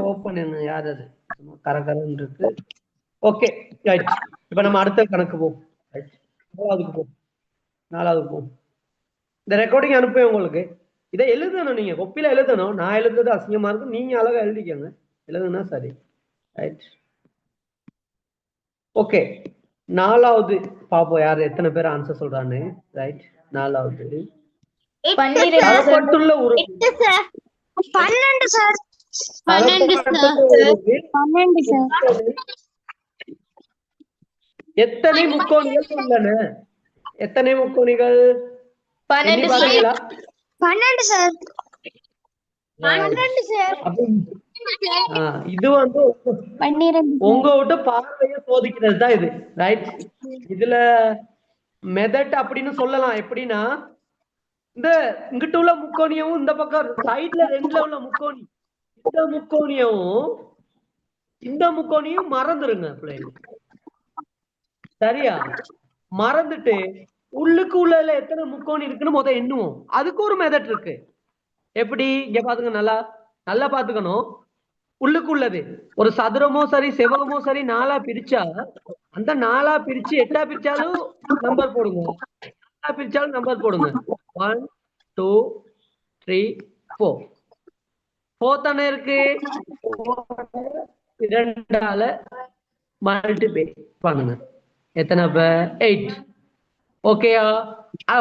ஓப்பன் பண்ணு. யார் அது கரகரன்னு இருக்கு. ஓகே ரைட், இப்ப நம்ம அடுத்த கணக்கு போம். ரைட், நாலாவதுக்கு போம். இந்த ரெக்கார்டிங் அனுப்புவேன் உங்களுக்கு. இதை எழுதணும், நீங்க கொப்பில எழுதணும். நான் எழுதுறது அசிங்கமா இருக்கும், நீங்க அழகா எழுதிக்கங்க. எழுதுனா சரி. Right, okay. நாலாவது பாப்போம் யாரு எத்தனை பேர் ஆன்சர் சொல்றான்னு. ரைட், நாலாவது தரப்பட்டுள்ள உறுப்பு 12 சார். 12 சார். எத்தனை முக்கோணிகள் உள்ளன? எத்தனை முக்கோணிகள்? 12 பாத்தீங்களா? 12 சார். 12 சார். இது வந்து 12 உங்க விட்டு பார்வையை சோதிக்கிறது தான் இது. ரைட், இதுல மெதட் அப்படின்னு சொல்லலாம். எப்படின்னா, இந்த இங்கிட்ட உள்ள முக்கோணியவும் இந்த பக்கம் சைட்ல ரெண்டுல உள்ள முக்கோணி, இந்த முக்கோணியும் மறந்துருங்க பிள்ளைங்க. சரியா? மறந்துட்டு உள்ளுக்கு உள்ள எத்தனை முக்கோணி இருக்குன்னு முத எண்ணுவோம். அதுக்கு ஒரு மெதட் இருக்கு. எப்படி? இங்க பாத்துங்க, நல்லா பாத்துக்கணும். உள்ளுக்குள்ளது ஒரு சதுரமோ சரி செவ்வகமோ சரி 4ஆ பிரிச்சா, அந்த 4ஆ பிரிச்சு 8ஆ பிரிச்சாலும் நம்பர் போடுங்க, 8ஆ பிரிச்சாலும் நம்பர் போடுங்க. 1 2 3 4 4 தானே இருக்கு. 2ஆல மல்டிப்ளை பண்ணுங்க. எத்தனை? 8. ஓகேயா?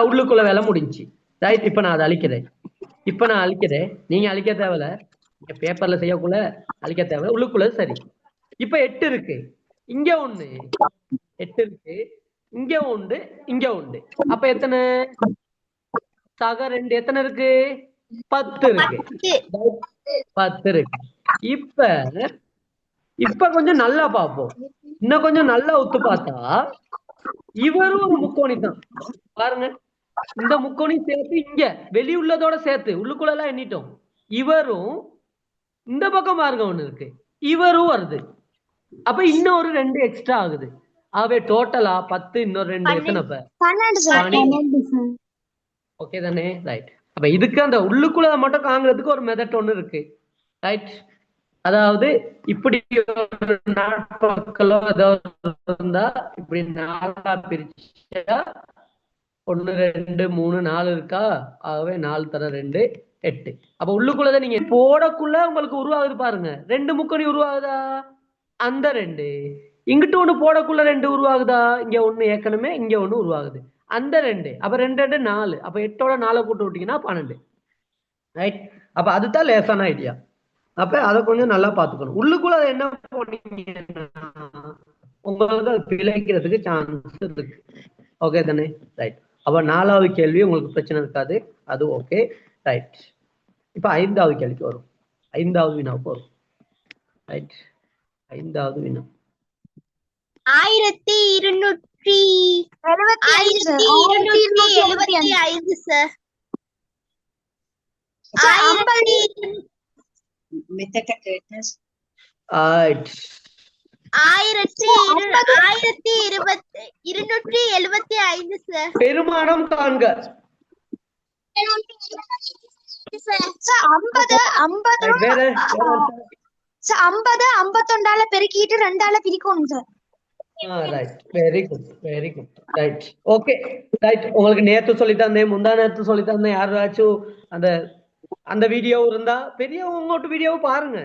உள்ளுக்குள்ள வேலை முடிஞ்சு. ரைட், இப்ப நான் அதை அழிக்கிறேன். நீங்க அழிக்க தேவையில்ல, பேப்பர்ல செய்யக்குள்ள அழிக்க தேவை. உள்ளுக்குள்ள சரி. இப்ப 8 இருக்கு, இங்க 1, 8 இருக்கு, இங்க 1, இங்க 1. அப்ப எத்தனை? சக 2 எத்தனை இருக்கு? 10 இருக்கு. 10 இருக்கு. இப்ப கொஞ்சம் நல்லா பார்ப்போம். இன்னும் கொஞ்சம் நல்லா ஒத்து பார்த்தா இவரும் ஒரு முக்கோணி தான். பாருங்க, இந்த முக்கோணி சேர்த்து இங்க வெளி உள்ளதோட சேர்த்து உள்ளுக்குள்ள எல்லாம் எண்ணிட்டோம். இவரும் இந்த பக்கம் பாருங்க ஒண்ணு இருக்கு, இவரும் வருது. அப்ப இன்னொரு 2 எக்ஸ்ட்ரா ஆகுது. ஆகவே டோட்டலா 10 இன்னொரு 2 எத்தனை? 12. ஓகே தானே? ரைட். அப்ப இதுக்கு அந்த உள்ளுக்குள்ள மட்டும் காண்கிறதுக்கு ஒரு மெத்தட் ஒண்ணு இருக்கு. ரைட், அதாவது இப்படி ஒரு நாட்பக்கலோ ஏதாவது இருந்தா இப்படி 4ஆ பிரிச்சா 1 2 3 4 இருக்கா? ஆகவே 4 தர 2 8. அப்ப உள்ளுக்குள்ளதை நீங்க போடக்குள்ள உங்களுக்கு உருவாகுது பாருங்க, 2 முக்கோணி உருவாகுதா? அந்த 2 இங்கிட்டு 1 போடக்குள்ள 2 உருவாகுதா? இங்க 1 ஏற்கனவே, இங்க 1 உருவாகுது. அந்த 2 அப்ப 2 2 4. அப்ப 8ஓட 4 கூட்டு விட்டீங்கன்னா 12. ரைட், அப்ப அதுதான் லேசான ஐடியா. அப்ப அதை கொஞ்சம் நல்லா பாத்துக்கணும். உள்ளுக்குள்ள அதை என்ன பண்ணீங்கன்னா உங்களுக்கு அது பிழைக்கிறதுக்கு சான்ஸ் இருக்கு. ஓகே தானே? ரைட். அப்ப 4வது கேள்வி உங்களுக்கு பிரச்சனை இருக்காது, அது ஓகே. ரைட், இப்ப 5வது கேள்விக்கு வரும். 5வது வினாவுக்கு வரும். ரைட், 5வது வினா 1275 சார். 1275 சார். பெருமானம் காண்க. 51 பெருக்கிட்டு 2ஆல பிரிக்கணும் sir. Very good, very good. Right, okay. Right, உங்களுக்கு நேத்து சொல்லித்தந்தேன், முந்தா நேத்து சொல்லித்தந்தேன். யாராச்சும் அந்த வீடியோ இருந்தா பெரிய உங்கள்கிட்ட வீடியோவை பாருங்க.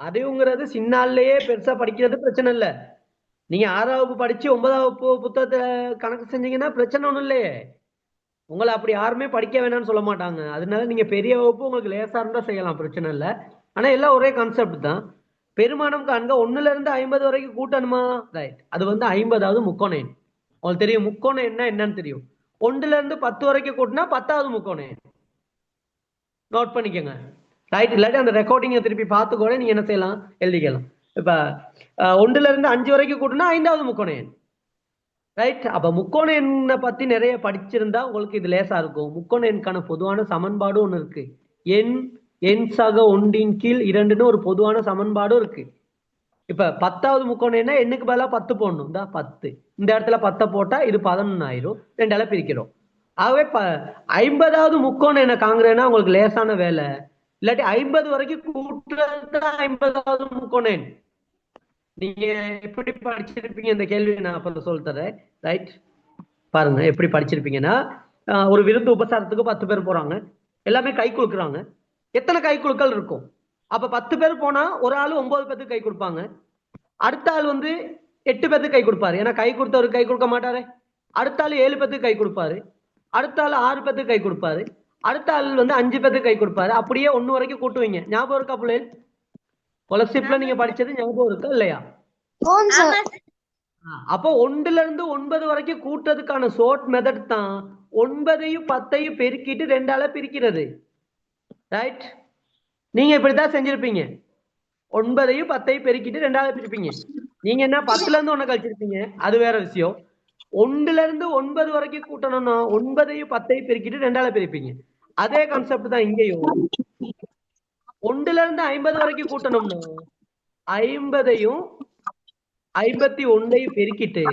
அதுங்கிறது சின்னாலேயே பெருசா படிக்கிறது பிரச்சனை இல்லை. நீங்க 6ஆம் வகுப்பு படிச்சு 9ஆம் வகுப்பு புத்தகத்தை கணக்கு செஞ்சீங்கன்னா பிரச்சனை ஒண்ணும் இல்லையே. உங்களை அப்படி யாருமே படிக்க வேணாம்னு சொல்ல மாட்டாங்க. அதனால நீங்க பெரிய வகுப்பு உங்களுக்கு லேசா இருந்தா செய்யலாம், பிரச்சனை இல்லை. ஆனா எல்லாம் ஒரே கான்செப்ட் தான். பெருமானம் காண்க 1ல இருந்து 50 வரைக்கும் கூட்டணுமா? ரைட், அது 50வது முக்கோண எண். உங்களுக்கு தெரியும் முக்கோண எண்ணா என்னன்னு தெரியும். 1ல இருந்து 10 வரைக்கும் கூட்டினா 10வது முக்கோண எண். நோட் பண்ணிக்கோங்க. ரைட், இல்லாட்டி அந்த ரெக்கார்டிங்கை திருப்பி பார்த்து கூட நீங்க என்ன செய்யலாம், எழுதிக்கலாம். இப்ப 1ல இருந்து 5 வரைக்கும் கூட்டினா 5வது முக்கோண எண். ரைட், அப்ப முக்கோண எண்ணை பத்தி நிறைய படிச்சிருந்தா உங்களுக்கு இது லேசா இருக்கும். முக்கோண எண்ணுக்கான பொதுவான சமன்பாடு ஒண்ணு இருக்கு. எண் என் சக ஒன்றின் கீழ் 2ன்னு ஒரு பொதுவான சமன்பாடும் இருக்கு. இப்ப 10வது முக்கோணம் என்ன, எண்ணுக்கு பதிலா 10 போடணும். இந்த 10 இந்த இடத்துல 10 போட்டா இது 11 ஆயிரும். 2ஆல பிரிக்கிறோம். ஆகவே 50வது முக்கோணம் என்ன காண்கிறேன்னா உங்களுக்கு லேசான வேலை. இல்லாட்டி 50 வரைக்கும் கூட்டுறது 50வது முக்கோணம் எண். நீங்க எப்படி படிச்சிருப்பீங்க இந்த கேள்வி நான் அப்புறம் சொல்லித்தரேன். ரைட், பாருங்க எப்படி படிச்சிருப்பீங்கன்னா, ஒரு விருந்து உபசாரத்துக்கு 10 பேர் போறாங்க, எல்லாமே கை குலுக்குறாங்க. எத்தனை கை குலுக்கல் இருக்கும்? அப்ப 10 பேர் போனா ஒரு ஆளு 9 பேருக்கு கை கொடுப்பாங்க, அடுத்த ஆள் வந்து 8 பேருக்கு கை கொடுப்பாரு. ஏன்னா கை கொடுத்தவருக்கு கை கொடுக்க மாட்டாரு. அடுத்த ஆள் 7 பேருக்கு கை கொடுப்பாரு, அடுத்த ஆள் 6 பேருக்கு கை கொடுப்பாரு, அடுத்த ஆள் வந்து 5 பேருக்கு கை கொடுப்பாரு. அப்படியே 1 வரைக்கும் கூட்டுவீங்க. ஞாபகம் இருக்கா பிள்ளைகள்? கொலசிப்ல நீங்க படிச்சது ஞாபகம் இருக்கா இல்லையா? அப்போ 1ல இருந்து 9 வரைக்கும் கூட்டுறதுக்கான ஷார்ட் மெத்தட் தான் 9ஐயும் 10ஐயும் பெருக்கிட்டு 2ஆல பிரிக்கிறது. ரைட், நீங்க இப்படித்தான் செஞ்சிருப்பீங்க. 9ஐயும் 10ஐயும் பெருக்கிட்டு 2ஆல பிரிப்பீங்க. நீங்க என்ன 10ல இருந்து 1 கழிச்சிருப்பீங்க, அது வேற விஷயம். 1ல இருந்து 9 வரைக்கும் கூட்டணும்னா 9ஐயும் 10ஐயும் பெருக்கிட்டு 2ஆல பிரிப்பீங்க. அதே கான்செப்ட் தான் இங்கேயும். 1ல இருந்து 50 வரைக்கும் கூட்டணும்னா 50ஐயும் 51ஐயும் பெருக்கிட்டு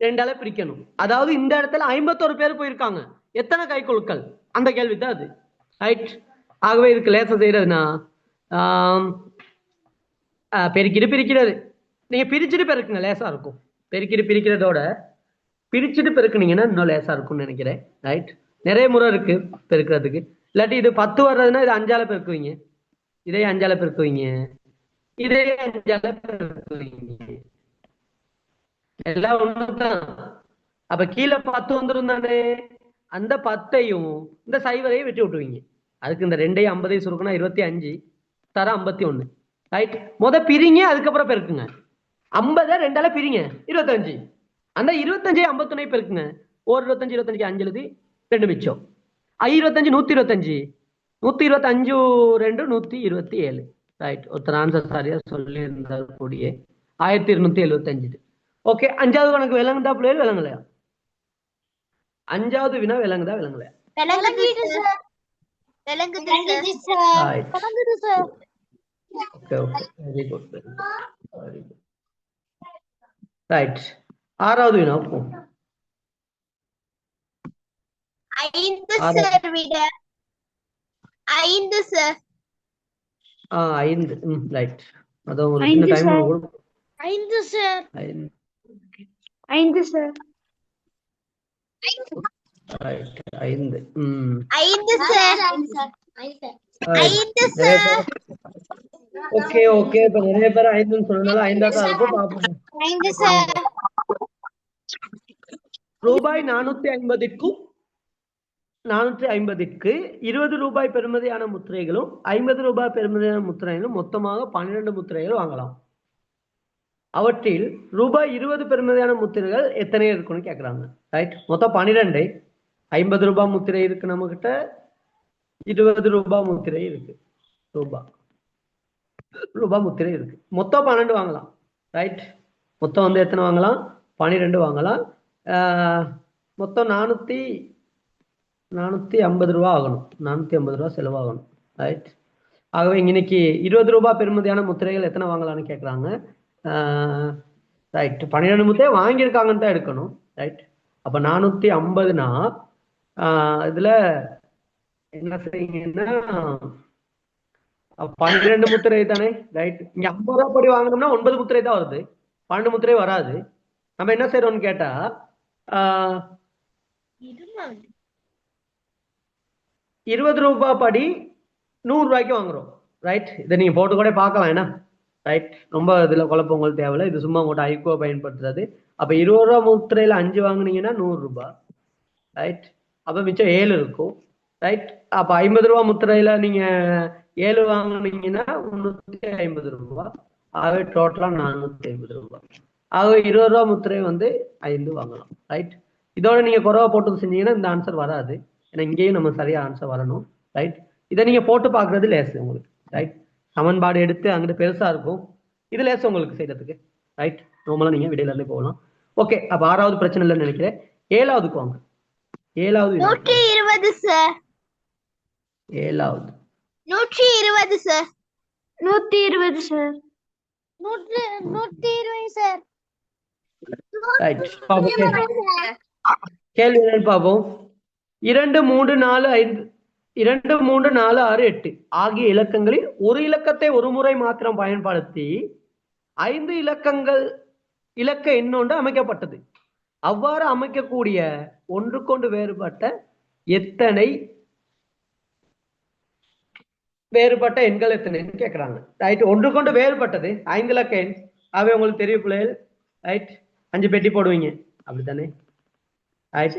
2ஆல பிரிக்கணும். அதாவது இந்த இடத்துல 51 பேர் போயிருக்காங்க, எத்தனை கை குலுக்கல்? அந்த கேள்வி தான் அது. ரைட், ஆகவே இதுக்கு லேசா செய்யறதுன்னா பெருக்கிட்டு பிரிக்கிறது. நீங்க பிரிச்சுட்டு பெருக்குங்க, லேசா இருக்கும். பெருக்கிட்டு பிரிக்கிறதோட பிரிச்சுட்டு பெருக்குனீங்கன்னா இன்னும் லேசா இருக்கும்னு நினைக்கிறேன். ரைட், நிறைய முறை இருக்கு பெருக்கிறதுக்கு. இல்லாட்டி இது 10 வர்றதுன்னா இது 5ஆல பெருக்குவீங்க, இதே 5ஆல பெருக்குவீங்க, இதே 5ஆல பெருக்குவீங்க, எல்லாம் ஒண்ணுதான். அப்ப கீழே 10 வந்துரும் தானே, அந்த 10ஐயும் இந்த சைவரையும் வெட்டி விட்டுவீங்க. அதுக்கு இந்த 2ஐயும் 50ஐயும் சுருக்குனா 25 தர 51. ரைட், பிரிங்க, அதுக்கப்புறம் பெருக்குங்க. 50 2ஆல பிரிங்க 25, அந்த 25ஐயும் 51ஐயும் பெருக்குங்க. 25 25 5 எழுதி 2 மிச்சம். 25 125, 125 2 127. ரைட், ஒருத்தர் ஆன்சர் சரியா சொல்லி இருந்தார் கூடிய 1275. ஓகே, 5வது கணக்கு விளங்குதா பிள்ளைகள்? விளங்கலையா? 5வது வினா விளங்குதா விளங்கலையா? ரைட், 6வது வினா போ. 5 சார் விட 5 சார். 5. ரைட், அதான் ஒரு சின்ன time 5 sir. 5 sir. Right, 5. 5 sir. 5 sir. Okay okay, இப்ப நிறைய பேர் 5ன்னு சொன்னதால 5ஆ தான் இருக்கும். பாப்போம். 5 சார். ரூபாய் 450க்கும் 450க்கு 20 ரூபாய் பெறுமதியான முத்திரைகளும் 50 ரூபாய் பெறுமதியான முத்திரைகளும் மொத்தமாக 12 முத்திரைகள் வாங்கலாம். அவற்றில் ரூபாய் 20 பெறுமதியான முத்திரைகள் எத்தனை இருக்குன்னு கேக்குறாங்க. ரைட், மொத்தம் 12. 50 ரூபாய் முத்திரை இருக்கு நம்ம கிட்ட, 20 ரூபாய் முத்திரை இருக்கு, ரூபாய் முத்திரை இருக்கு. மொத்தம் 12 வாங்கலாம். ரைட், மொத்தம் வந்து எத்தனை வாங்கலாம்? 12 வாங்கலாம். மொத்தம் 450 ரூபா ஆகணும். 450 ரூபா செலவாகணும். ரைட், ஆகவே இன்னைக்கு 20 ரூபாய் பெறுமதியான முத்திரைகள் எத்தனை வாங்கலாம்னு கேட்குறாங்க. ரைட், 12 முத்திரை வாங்கியிருக்காங்கன்னு தான் எடுக்கணும். ரைட், அப்போ 450னா இதுல என்ன செய்யுங்கன்னா 12 முத்திரை தானே. ரைட், இங்க 50 ரூபா படி வாங்கினோம்னா 9 முத்திரை தான் வருது, 12 முத்திரை வராது. நம்ம என்ன செய்யறோம்னு கேட்டா 20 ரூபாய் படி 100 ரூபாய்க்கு வாங்குறோம். ரைட், இதை நீங்க போட்டு கூட பார்க்கலாம். என்ன ரைட், ரொம்ப இதுல குழப்பம் உங்களுக்கு தேவையில்லை, இது சும்மா உங்கள்கிட்ட ஐக்குவா பயன்படுத்துறது. அப்ப 20 ரூபா முத்திரையில 5 வாங்கினீங்கன்னா 100 ரூபாய். ரைட், அப்ப மிச்சம் 7 இருக்கும். ரைட், அப்ப 50 ரூபா முத்திரையில நீங்க 7 வாங்கினீங்கன்னா 350 ரூபாய். ஆகவே டோட்டலா 450 ரூபாய். ஆகவே 20 ரூபா முத்திரை வந்து 5 வாங்கலாம். ரைட், இதோட நீங்க குறைவா போட்டு செஞ்சீங்கன்னா இந்த ஆன்சர் வராது. ஏன்னா இங்கேயும் நம்ம சரியா ஆன்சர் வரணும். ரைட், இதை நீங்க போட்டு பாக்குறது லேசு உங்களுக்கு. ரைட், சமன்பாடு எடுத்து அங்கிட்டு பெருசா இருக்கும், இது லேசு உங்களுக்கு செய்யறதுக்கு. ரைட், நார்மலா நீங்க விடையில இருந்தே போகலாம். ஓகே, அப்ப 6வது பிரச்சனை இல்லைன்னு நினைக்கிறேன். 7வதுக்கு வாங்க. 7வது 120 சார். 7வது 120 சார். 120 சார். 120 சார். ரைட் கேள்வி என்னன்னு பார்ப்போம். 2 3 4 5 2 3 4 6 8 ஆகிய இலக்கங்களில் ஒரு இலக்கத்தை ஒரு முறை மாத்திரம் பயன்படுத்தி 5 இலக்க எண்ணொன்று அமைக்கப்பட்டது. அவ்வாறு அமைக்கக்கூடிய ஒன்றுக்கொண்டு வேறுபட்ட எத்தனை எண்கள் எத்தனைன்னு கேட்கறாங்க. ரைட், ஒன்றுக்கொண்டு வேறுபட்டது 5 இலக்க எண். அவை உங்களுக்கு தெரியும் பிள்ளைகள். ரைட், 5 பெட்டி போடுவீங்க அப்படித்தானே? ரைட்,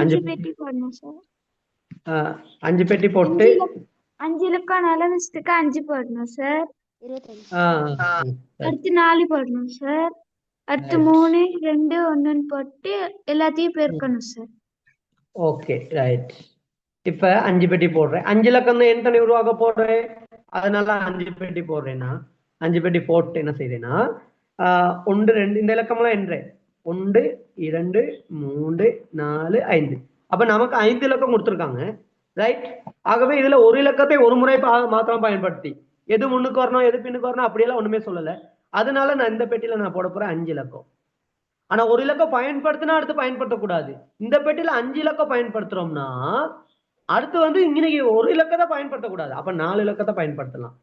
5 பெட்டி போடணும் சார். 5 பெட்டி போட்டு 5 இலக்கம் 5 போடணும் சார். அடுத்து 4 போடணும் சார். அடுத்து 3 2 1 போட்டு எல்லாத்தையும் பெருக்கணும் சார். Okay right. இப்ப 5 பெட்டி போடுறேன். 5 இலக்கம் தான் எத்தனை உருவாக்க போடுறேன், அதனால 5 பெட்டி போடுறேன்னா 5 பெட்டி போட்டு என்ன செய்யறேன்னா 1 2 இந்த இலக்கம்லாம் என்றேன் 1 2 3 4 5. அப்ப நமக்கு 5 இலக்கம் கொடுத்துருக்காங்க. ரைட், ஆகவே இதுல ஒரு இலக்கத்தை ஒரு முறை மாத்திரம் பயன்படுத்தி எது முன்னுக்கு வரணும் எது பின்னுக்கு வரணும் அப்படியெல்லாம் ஒண்ணுமே சொல்லல. அதனால நான் இந்த பெட்டியில நான் போட போறேன் 5 இலக்கம். ஆனா ஒரு இலக்கம் பயன்படுத்தினா அடுத்து பயன்படுத்தக்கூடாது. இந்த பெட்டியில 5 இலக்கம் பயன்படுத்துறோம்னா அடுத்து வந்து இன்னைக்கு ஒரு இலக்கத்தை பயன்படுத்தக்கூடாது. அப்ப 4 இலக்கத்தை பயன்படுத்தலாம்.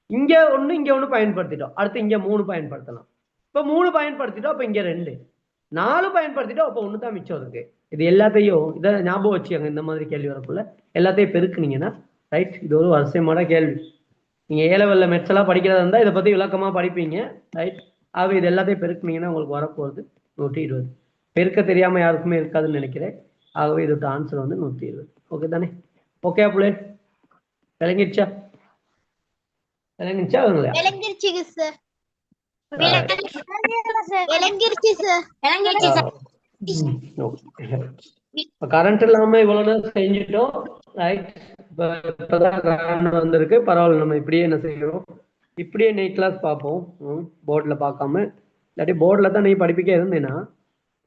இங்க ஒண்ணு பயன்படுத்திட்டோம். அடுத்து இங்க 3 பயன்படுத்தலாம். இப்ப 3 பயன்படுத்திட்டோம். அப்ப இங்க 2 4 பயன்படுத்திட்டோம். அப்ப 1 தான் மிச்சம் இருக்கு. இது எல்லாத்தையும் இதை ஞாபகம் வச்சுக்கோங்க. இந்த மாதிரி கேள்வி வரக்குள்ள எல்லாத்தையும் பெருக்குனீங்கன்னா ரைட். இது ஒரு வரிசையான கேள்வி. நீங்க A லெவல்ல மெட்ஸ் எல்லாம் படிக்கிறதா இருந்தா இதை பத்தி விளக்கமா படிப்பீங்க. ரைட், ஆக இது எல்லாத்தையும் பெருக்குனீங்கன்னா உங்களுக்கு வரப்போகுது 120. பெருக்க தெரியாம யாருக்குமே இருக்காதுன்னு நினைக்கிறேன். ஆகவே இதோட ஆன்சர் வந்து 120. ஓகே தானே? ஓகே புள்ளே, விளங்கிடுச்சா? அவங்களே விளங்கிருச்சு சார். விளங்கிருச்சு சார். கரண்ட் இல்லாம இவ்வளவு நேரம் செஞ்சுட்டோம். ரைட், இப்பதான் கரண்ட் வந்திருக்கு. பரவாயில்ல, நம்ம இப்படியே என்ன செய்யறோம், இப்படியே நெய் கிளாஸ் பார்ப்போம். போர்ட்ல பார்க்காம, இல்லாட்டி போர்ட்ல தான் நீ படிப்பிக்க இருந்தேன்னா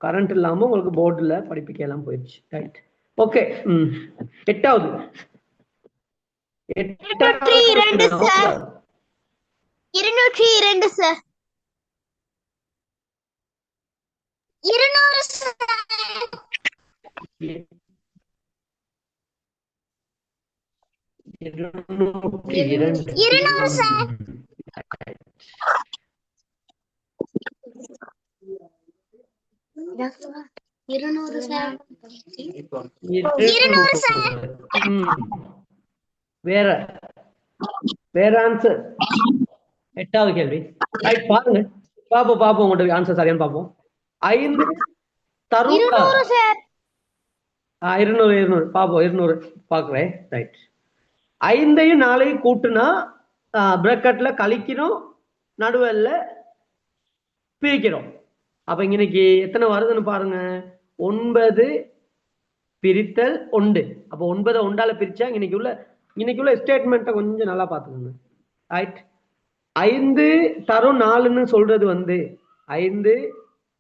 கரண்ட் இல்லாம உங்களுக்கு போர்டுல படிப்பிக்க எல்லாம் போயிடுச்சு. Right, okay. 8வது 202 sir. 202 sir. 200 sir. 200 sir. 200 sir. 200 sir. வேற ஆன்சர். 8வது கேள்வி. ரைட், பாருங்க, பாப்போம் உங்கள்கிட்ட ஆன்சர் சரியான்னு பாப்போம். 5 தரும் 200 சார். 200 பாப்போம். 200 பாக்குறேன். ரைட், 5ஐயும் 4ஐயும் கூட்டுனா பிரக்கெட்ல கழிக்கிறோம், நடுவல்ல பிரிக்கிறோம். அப்ப இன்னைக்கு எத்தனை வருதுன்னு பாருங்க. 9 பிரித்தல் 1. அப்ப 9 1ஆல பிரிச்சா இன்னைக்கு உள்ள ஸ்டேட்மெண்ட்டை கொஞ்சம் நல்லா பாத்துக்கோங்க. ரைட், 5 தரும் 4ன்னு சொல்றது வந்து 5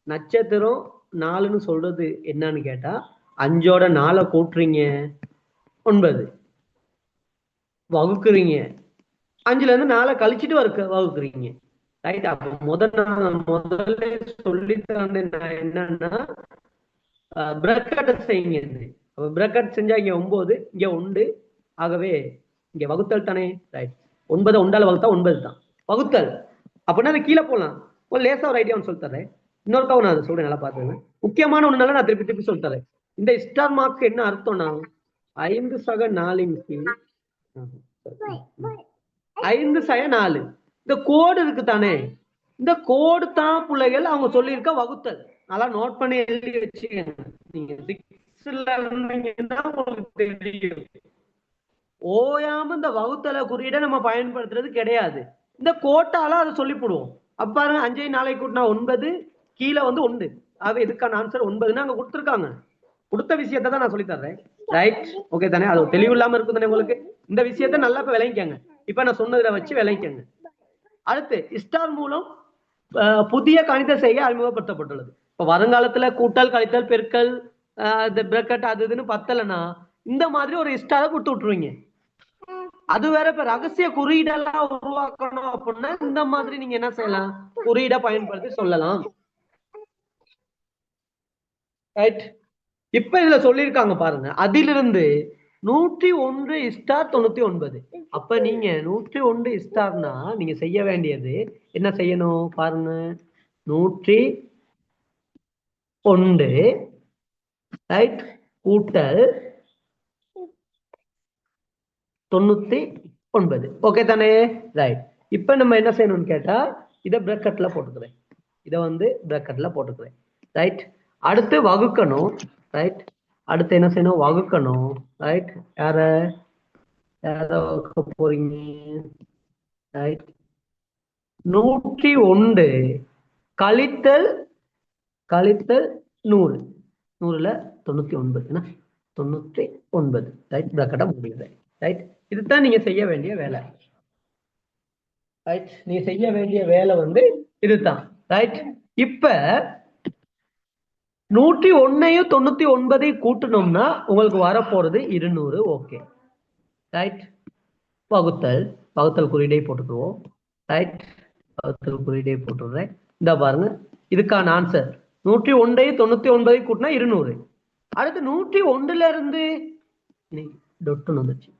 நட்சத்திரம் 4ன்னு சொல்றது என்னன்னு கேட்டா 5ஓட 4 கூட்டுறீங்க, 9 வகுக்குறீங்க, 5ல இருந்து 4 கழிச்சுட்டு வகுக்குறீங்க. ரைட், அப்ப முதல்ல சொல்லி தந்தேன் என்னன்னா பிரக்கெட் செய்யுங்க. அப்ப பிரக்கெட் செஞ்சா இங்க 9, இங்க 1. ஆகவே இங்க வகுத்தல் தானே. ரைட், 9 1ஆல வகுத்தா 9 தான் வகுத்தல். அப்படின்னா அது கீழே போகலாம். ஒரு லேசா ஒரு ஐடியா சொல்லி தரேன். இன்னொருக்காவும் நான் அதை சொல்றேன், நல்லா பாத்துங்க. முக்கியமான ஒண்ணுனால நான் திருப்பி சொல்லி தரேன். இந்த ஸ்டார் மார்க் என்ன அர்த்தம்னா 5 சக 4 5 சக 4 இந்த கோடு இருக்கு தானே, இந்த கோடு தான் பிள்ளைகள் அவங்க சொல்லியிருக்க வகுத்தல். நல்லா நோட் பண்ணி எழுதி வச்சுக்கங்க. நீங்க 6ல இருந்தீங்கன்னா உங்களுக்கு தெரியும். ஓயாம இந்த வகுத்தலை குறியீடை நம்ம பயன்படுத்துறது கிடையாது. இந்த கோட்டால அதை சொல்லி போடுவோம். அப்ப பாருங்க, 5ஐ 4ஐ கூட்டினா 9, கீழே வந்து 1. ஆக இதுக்கான ஆன்சர் 9ன்னு அங்க கொடுத்துருக்காங்க. கொடுத்த விஷயத்தை தான் நான் சொல்லி தர்றேன். ரைட், ஓகே தானே? அது தெளிவு இல்லாம இருக்குது தானே உங்களுக்கு. இந்த விஷயத்த நல்லா இப்ப விளங்கிக்கங்க. இப்ப நான் சொன்னதுல வச்சு விளங்கிக்கங்க. அடுத்து ஸ்டார் மூலம் புதிய கணித செய்கை அறிமுகப்படுத்தப்பட்டுள்ளது. இப்ப வருங்காலத்துல கூட்டல் கழித்தல் பெருக்கல் இந்த பிரக்கெட் அது இதுன்னு பத்தலைன்னா இந்த மாதிரி ஒரு ஸ்டாரை கொடுத்து விட்டுருவீங்க. அது வேற. இப்ப ரகசிய குறியீடெல்லாம் உருவாக்கணும் அப்படின்னா இந்த மாதிரி நீங்க என்ன செய்யலாம், குறியீடை பயன்படுத்தி சொல்லலாம். ரைட். இப்ப இதுல சொல்லியிருக்காங்க பாருங்க, அதிலிருந்து 101/99. அப்ப நீங்க 101 நீங்க செய்ய வேண்டியது என்ன செய்யணும் பாருங்க, 101 ரைட் கூட்டல் 99. ஓகே தானே? ரைட். இப்ப நம்ம என்ன செய்யணும்னு கேட்டா இதை பிரக்கெட்ல போட்டுக்கிறேன், இதை வந்து பிரக்கெட்ல போட்டுக்கிறேன். ரைட். அடுத்து வகுக்கணும். ரைட். அடுத்து என்ன செய்யணும், வகுக்கணும். ரைட். யார வகுக்க போறீங்க? ரைட். 101 கழித்தல் 100. 100ல 99 என்ன 99. ரைட். பிரக்கெட்டை முடியுது. ரைட். இதுதான் நீங்க செய்ய வேண்டிய வேலை. ரைட். நீங்க செய்ய வேண்டிய வேலை வந்து இதுதான். ரைட். இப்ப 101ஐயும் 99ஐயும் கூட்டணும்னா உங்களுக்கு வரப்போறது 200. ஓகே. ரைட். வகுத்தல் குறியீடை போட்டுக்குவோம். ரைட். வகுத்தல் குறியீடை போட்டுடுறேன். இந்த பாருங்க, இதுக்கான ஆன்சர் 101ஐயும் 99ஐயும் கூட்டினா 200. அடுத்து 101ல இருந்து டொட்டுன்னு வந்துச்சு.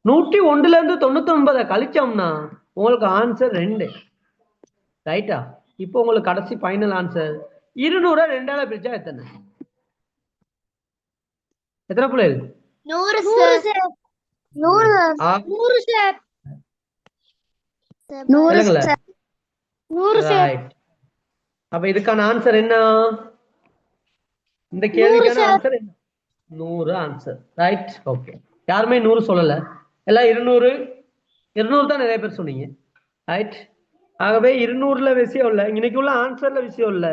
101ல இருந்து 99 கழிச்சோம்னா உங்களுக்கு ஆன்சர் 2. ரைட்டா? இப்போ உங்களுக்கு கடைசி ஃபைனல் ஆன்சர் 200 2ஆல பிரிச்சா எத்தனை பிள்ளைகள்? 100 சார். 100 சார். 100 சார். 100 சார். அப்ப இதுக்கான ஆன்சர் என்ன? இந்த கேள்விக்கான ஆன்சர் என்ன? 100 ஆன்சர். ரைட். ஓகே. யாருமே 100 சொல்லல, எல்லாம் 200 தான் நிறைய பேர் சொன்னீங்க. ரைட். ஆகவே 200ல விஷயம் இல்ல, இன்னைக்கு உள்ள ஆன்சர்ல விஷயம் இல்ல.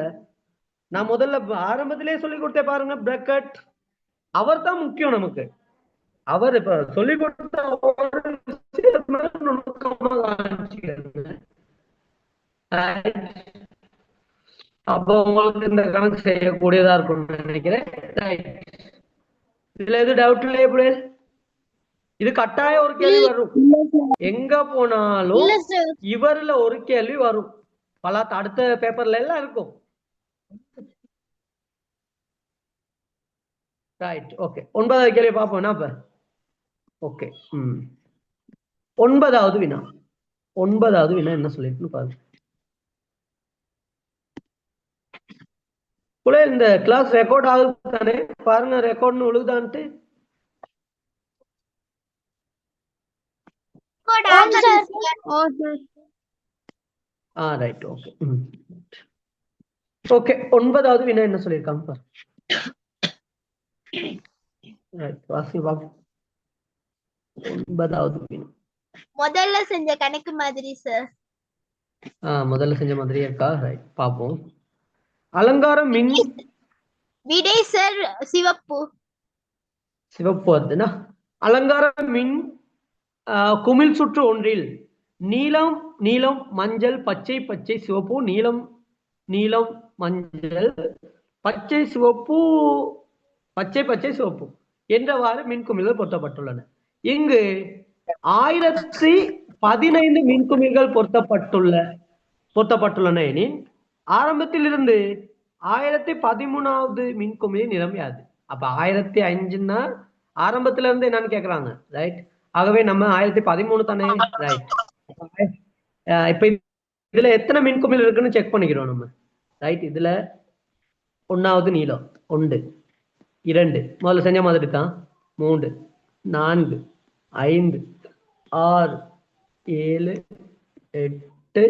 நான் முதல்ல ஆரம்பத்திலேயே சொல்லி கொடுத்தேன் பாருங்க, பிரக்கெட். அவர் தான் முக்கியம் நமக்கு. அவர் இப்ப சொல்லி கொடுத்த அப்போ உங்களுக்கு இந்த கணக்கு செய்யக்கூடியதா இருக்கும்னு நினைக்கிறேன். இதுல எது டவுட் இல்லையே பிள்ளை? இது கட்டாயம் ஒரு கேள்வி வரும், எங்க போனாலும் இவர்ல ஒரு கேள்வி வரும். பல அடுத்த பேப்பர்ல எல்லாம் இருக்கும். ரைட். ஓகே. 9வது கேள்வி பார்ப்போம். என்ன இப்ப? ஓகே. 9வது வினா. 9வது வினா என்ன சொல்லிருக்குன்னு பாருங்க. இந்த கிளாஸ் ரெக்கார்ட் ஆகுது தானே? பாருங்க ரெக்கார்ட்னு விழுதான்ட்டு. ரைட். ஓகே. ஓகே. 9வது வினா என்ன சொல்லிருக்காங்க பாருங்க. வாசி பாப்போம். 9வது வினா முதல்ல செஞ்ச கணக்கு மாதிரி சார். முதல்ல செஞ்ச மாதிரியே இருக்கா? ரைட். பாப்போம். அலங்காரம் மின் விடை சார் சிவப்பு. சிவப்பு வருதுன்னா, அலங்காரம் மின் குமிழ் சுற்று ஒன்றில் நீலம் நீலம் மஞ்சள் பச்சை பச்சை சிவப்பு, நீலம் நீலம் மஞ்சள் பச்சை சிவப்பு பச்சை பச்சை சிவப்பு என்றவாறு மின்குமிழ்கள் பொருத்தப்பட்டுள்ளன. இங்கு 1015 மின்குமிழ்கள் பொருத்தப்பட்டுள்ளன எனில் ஆரம்பத்தில் இருந்து 1013வது மின்குமிழ் நிறம் யாது? அப்ப 1005ன்னா ஆரம்பத்துல இருந்து என்னன்னு கேக்குறாங்க. ரைட். ஆகவே நம்ம 1013 தானே? ரைட். இப்ப இதுல எத்தனை மின்குமிழ் இருக்குன்னு செக் பண்ணிக்கிறோம் நம்ம. ரைட். இதுல 1வது நீலம் 1 2 முதல்ல செஞ்ச மாதிரி தான் 3 4 5 6 7 8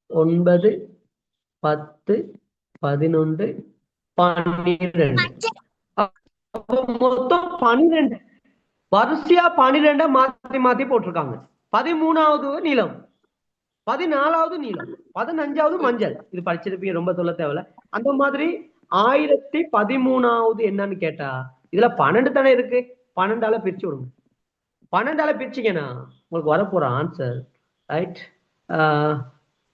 9 10 11 12 மொத்தம் 12 வரிசையா 12 மாத்தி மாத்தி போட்டிருக்காங்க. 13வது நீலம், 14வது நீலம், 15வது மஞ்சள். இது படிச்சிருப்பீங்க, ரொம்ப சொல்ல தேவையில்ல. அந்த மாதிரி 1013வது என்னன்னு கேட்டா இதுல 12 தானே இருக்கு. 12ஆல பிரிச்சு விடுங்க. 12ஆல பிரிச்சிங்கன்னா உங்களுக்கு வரப்போற ஆன்சர் ரைட்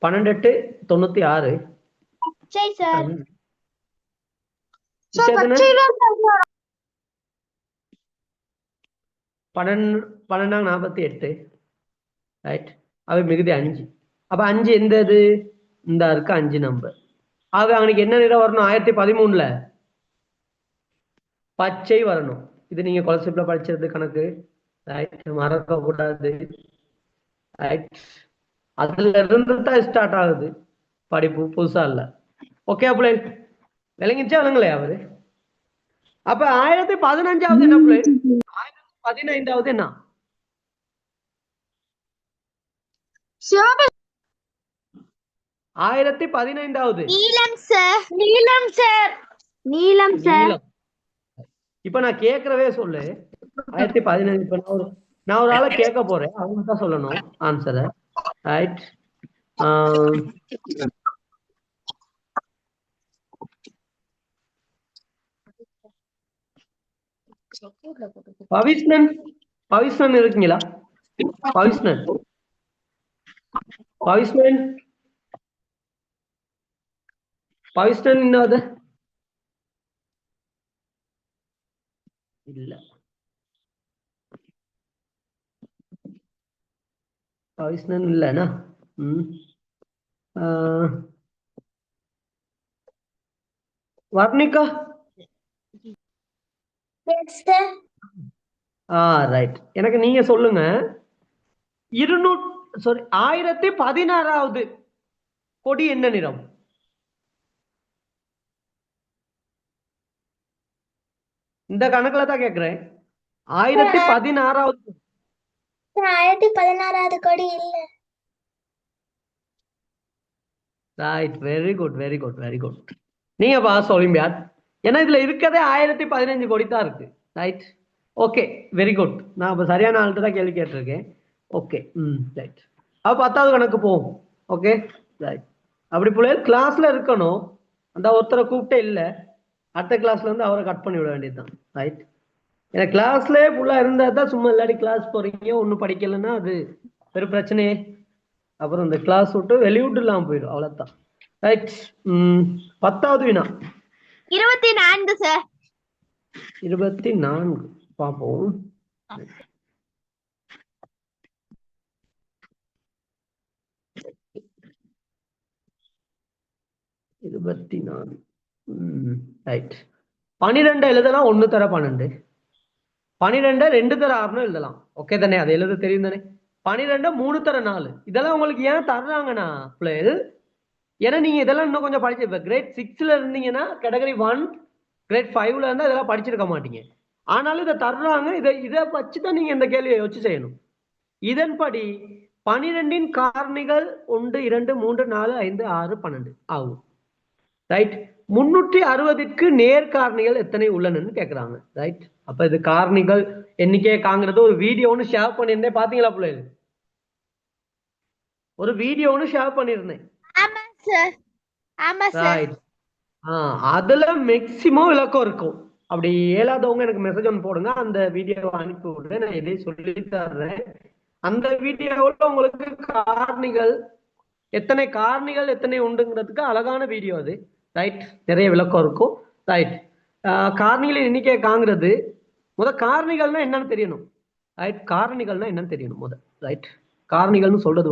12 8 96. சரி சார். 12 48 ரைட். அது மிகுதி 5. அப்ப 5 எந்த இது இந்த இருக்கு 5 நம்பர். ஆக அவனுக்கு என்ன நிறம் வரணும்? 1013ல பச்சை வரணும். இது நீங்க கான்செப்ட்ல படிச்சது கணக்கு, ரைட், மறக்க கூடாது, ரைட். அதுல இருந்து தான் ஸ்டார்ட் ஆகுது படிப்பு, புதுசா இல்ல. ஓகே பிள்ளை, விளங்கிச்சா விளங்கலையா அவரு? அப்ப 1015வது என்ன பிள்ளை? 1015வது என்ன? சிவப்பு 1015வது நீலம் சார். நீலம் சார். நீலம் சார். நீலம். இப்ப நான் கேக்குறவே சொல்லு. 1015. இப்ப நான் ஒரு ஆளை கேட்க போறேன், அவங்க தான் சொல்லணும் ஆன்சரை, ரைட். பவிஷ்ணன், பவிஷ்ணன் இருக்கீங்களா? பவிஷ்ணன், பவிஷ்ணன், பவிஷ்ணன் இன்னது இல்ல. பவிஷ்ணன் இல்லனா? வர்ணிகா? ரைட். எனக்கு நீங்க சொல்லுங்க, 1016வது கொடி என்ன நிறம்? இந்த கணக்குல தான் கேக்குறேன். 1016வது 1016வது கொடி இல்ல. Right, very good, very good, very good. நீங்க பாஸ் ஒலிம்பியாட். ஏன்னா இதுல இருக்கதே 1015 கோடி தான் இருக்கு, ரைட். Okay, very good. நான் இப்ப சரியான ஆள்கிட்ட தான் கேள்வி கேட்டிருக்கேன். Okay, right. அப்ப 10வது கணக்கு போவோம். Okay, right. அப்படி பிள்ளைகள் கிளாஸ்ல இருக்கணும். அந்த ஒருத்தரை கூப்பிட்டே இல்ல, அடுத்த கிளாஸ்ல இருந்து அவரை கட் பண்ணி விட வேண்டியதுதான், ரைட். ஏன்னா கிளாஸ்லயே ஃபுல்லா இருந்தா தான், சும்மா இல்லாட்டி கிளாஸ் போறீங்க ஒன்னும் படிக்கலைன்னா அது பெரும் பிரச்சனையே. அப்புறம் இந்த கிளாஸ் விட்டு வெளியூட்டு இல்லாம போயிடும், அவ்வளவுதான், ரைட். 10வது வினா 24 சார். 24 பார்ப்போம். ரைட். 12 எழுதலாம், 1 தர 12, 12 2 தர 6 எழுதலாம். ஓகே தானே? அது எழுத தெரியும் தானே? 12 3 தர 4. இதெல்லாம் உங்களுக்கு ஏன் தர்றாங்கன்னா பிள்ளைகள், ஏன்னா நீங்க இதெல்லாம் இன்னும் கொஞ்சம் படிச்சிருப்ப. கிரேட் 6ல இருந்தீங்கன்னா கேட்டகரி 1, கிரேட் 5ல இருந்தா இதெல்லாம் படிச்சிருக்க மாட்டீங்க. ஆனாலும் இதை தர்றாங்க. இதை வச்சுதான் நீங்க இந்த கேள்வியை வச்சு செய்யணும். இதன்படி 12ன் காரணிகள் 1 2 3 4 5 6 12 ஆகும், ரைட். 360ற்கு நேர்காரணிகள் எத்தனை உள்ளனன்னு கேக்குறாங்க, ரைட். அப்ப இது காரணிகள் எண்ணிக்கையை காங்கிறது ஒரு வீடியோன்னு ஷேர் பண்ணியிருந்தேன், பாத்தீங்களா பிள்ளைகள்? ஒரு வீடியோன்னு ஷேர் பண்ணியிருந்தேன். ஆமா சார். ஆமா சார். ரைட். அதுல மேக்சிமம் விளக்கம் இருக்கும். அப்படி இயலாதவங்க எனக்கு மெசேஜ் ஒன்று போடுங்க, அந்த வீடியோவை அனுப்பி விடுறேன், நான் எதையும் சொல்லி தர்றேன். அந்த வீடியோவில் உங்களுக்கு காரணிகள் எத்தனை உண்டுங்கிறதுக்கு அழகான வீடியோ அது, ரைட். நிறைய விளக்கம் இருக்கும், ரைட். காரணிகளின் எண்ணிக்கையை காங்கிறது காரணிகள்னா என்னன்னு தெரியணும், ரைட். காரணிகள்னா என்னன்னு தெரியணும் ரைட். காரணிகள்னு சொல்றது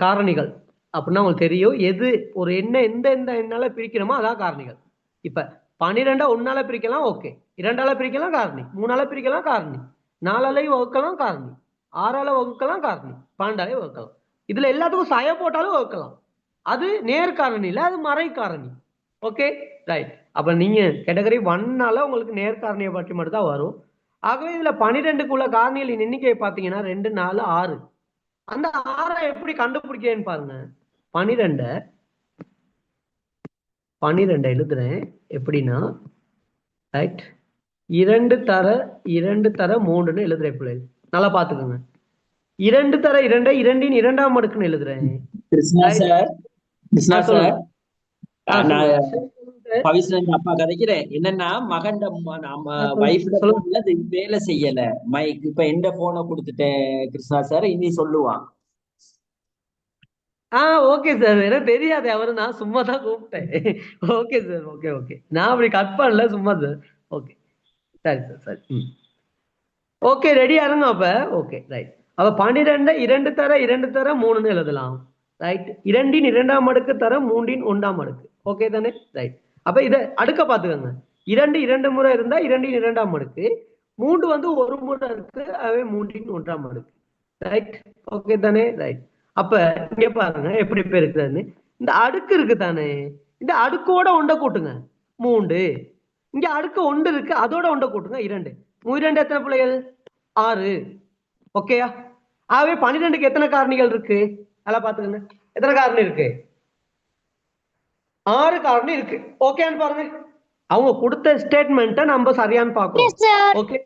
காரணிகள் அப்படின்னா உங்களுக்கு தெரியும், எது ஒரு எந்த எண்ணால பிரிக்கிறோமோ அதான் காரணிகள். இப்ப 12 1ஆல பிரிக்கலாம், ஓகே. 2ஆல பிரிக்கலாம் காரணி, 3ஆல பிரிக்கலாம் காரணி, 4ஆல வகுக்கலாம் காரணி, 6ஆல வகுக்கலாம் காரணி, 12ஆல வகுக்கலாம். இதுல எல்லாத்துக்கும் சய போட்டாலும் வகுக்கலாம். அது நேர்காரணி இல்ல, அது மறை காரணி. Okay, right. அப்ப நீங்க கேட்டகரி 1னால உங்களுக்கு நேர்காரணியை பற்றி மட்டும் தான் வரும். ஆகவே இதுல 12க்குள்ள காரணிகளின் எண்ணிக்கையை பாத்தீங்கன்னா 2 4 6. அந்த 6 எப்படி கண்டுபிடிக்கிறேன்னு பாருங்க. 12 எழுதுறேன் எப்படின்னா, ரைட். 2 தர 3ன்னு எழுதுறேன் பிள்ளைகள், நல்லா பாத்துக்கோங்க. 2 தர 2 2ன் 2ஆம் அடுக்குன்னு எழுதுறேன். பவிஷ்ணன் அப்பா கதைக்கிறேன் என்னன்னா, மகண்ட வேலை செய்யல மைக். இப்ப எந்த போனை கொடுத்துட்டேன் கிருஷ்ணா சார், இனி சொல்லுவான். ஓகே சார், எனக்கு தெரியாது அவரு, நான் சும்மா தான் கூப்பிட்டேன். ஓகே சார், ஓகே ஓகே, நான் அப்படி கட் பண்ணல, சும்மா சார். ஓகே, சரி சார் சரி. ஓகே ரெடியா இருங்க அப்ப. Okay right. அப்ப 12 2 தர 2 தர 3ன்னு எழுதலாம். ரைட். 2 2ஆம் அடுக்கு தர 3 1ஆம் அடுக்கு. ஓகே தானே? ரைட். அப்ப இத அடுக்க பாத்துக்கோங்க. 2 2 முறை இருந்தா 2 2ஆம் அடுக்கு. 3 வந்து ஒரு முறை இருக்கு. அவே 3 1ஆம் அடுக்கு. ரைட். ஓகே தானே? ரைட். அப்ப இங்க பாருங்க எப்படி பெருக்குறதுன்னு. இந்த அடுக்கு இருக்கு தானே, இந்த அடுக்கோட ஒண்ட கூட்டுங்க 3. இங்க அடுக்கு 1 இருக்கு, அதோட ஒண்ட கூட்டுங்க 2. 2 எத்தனை பிள்ளைகள்? 6. ஓகேயா? ஆகவே 12க்கு எத்தனை காரணிகள் இருக்கு? அதெல்லாம் பாத்துக்கங்க. எத்தனை காரணி இருக்கு? 6 காரணி இருக்கு. ஓகேன்னு பாருங்க. அவங்க கொடுத்த ஸ்டேட்மெண்ட்டை நம்ம சரியான்னு பார்க்கணும். Okay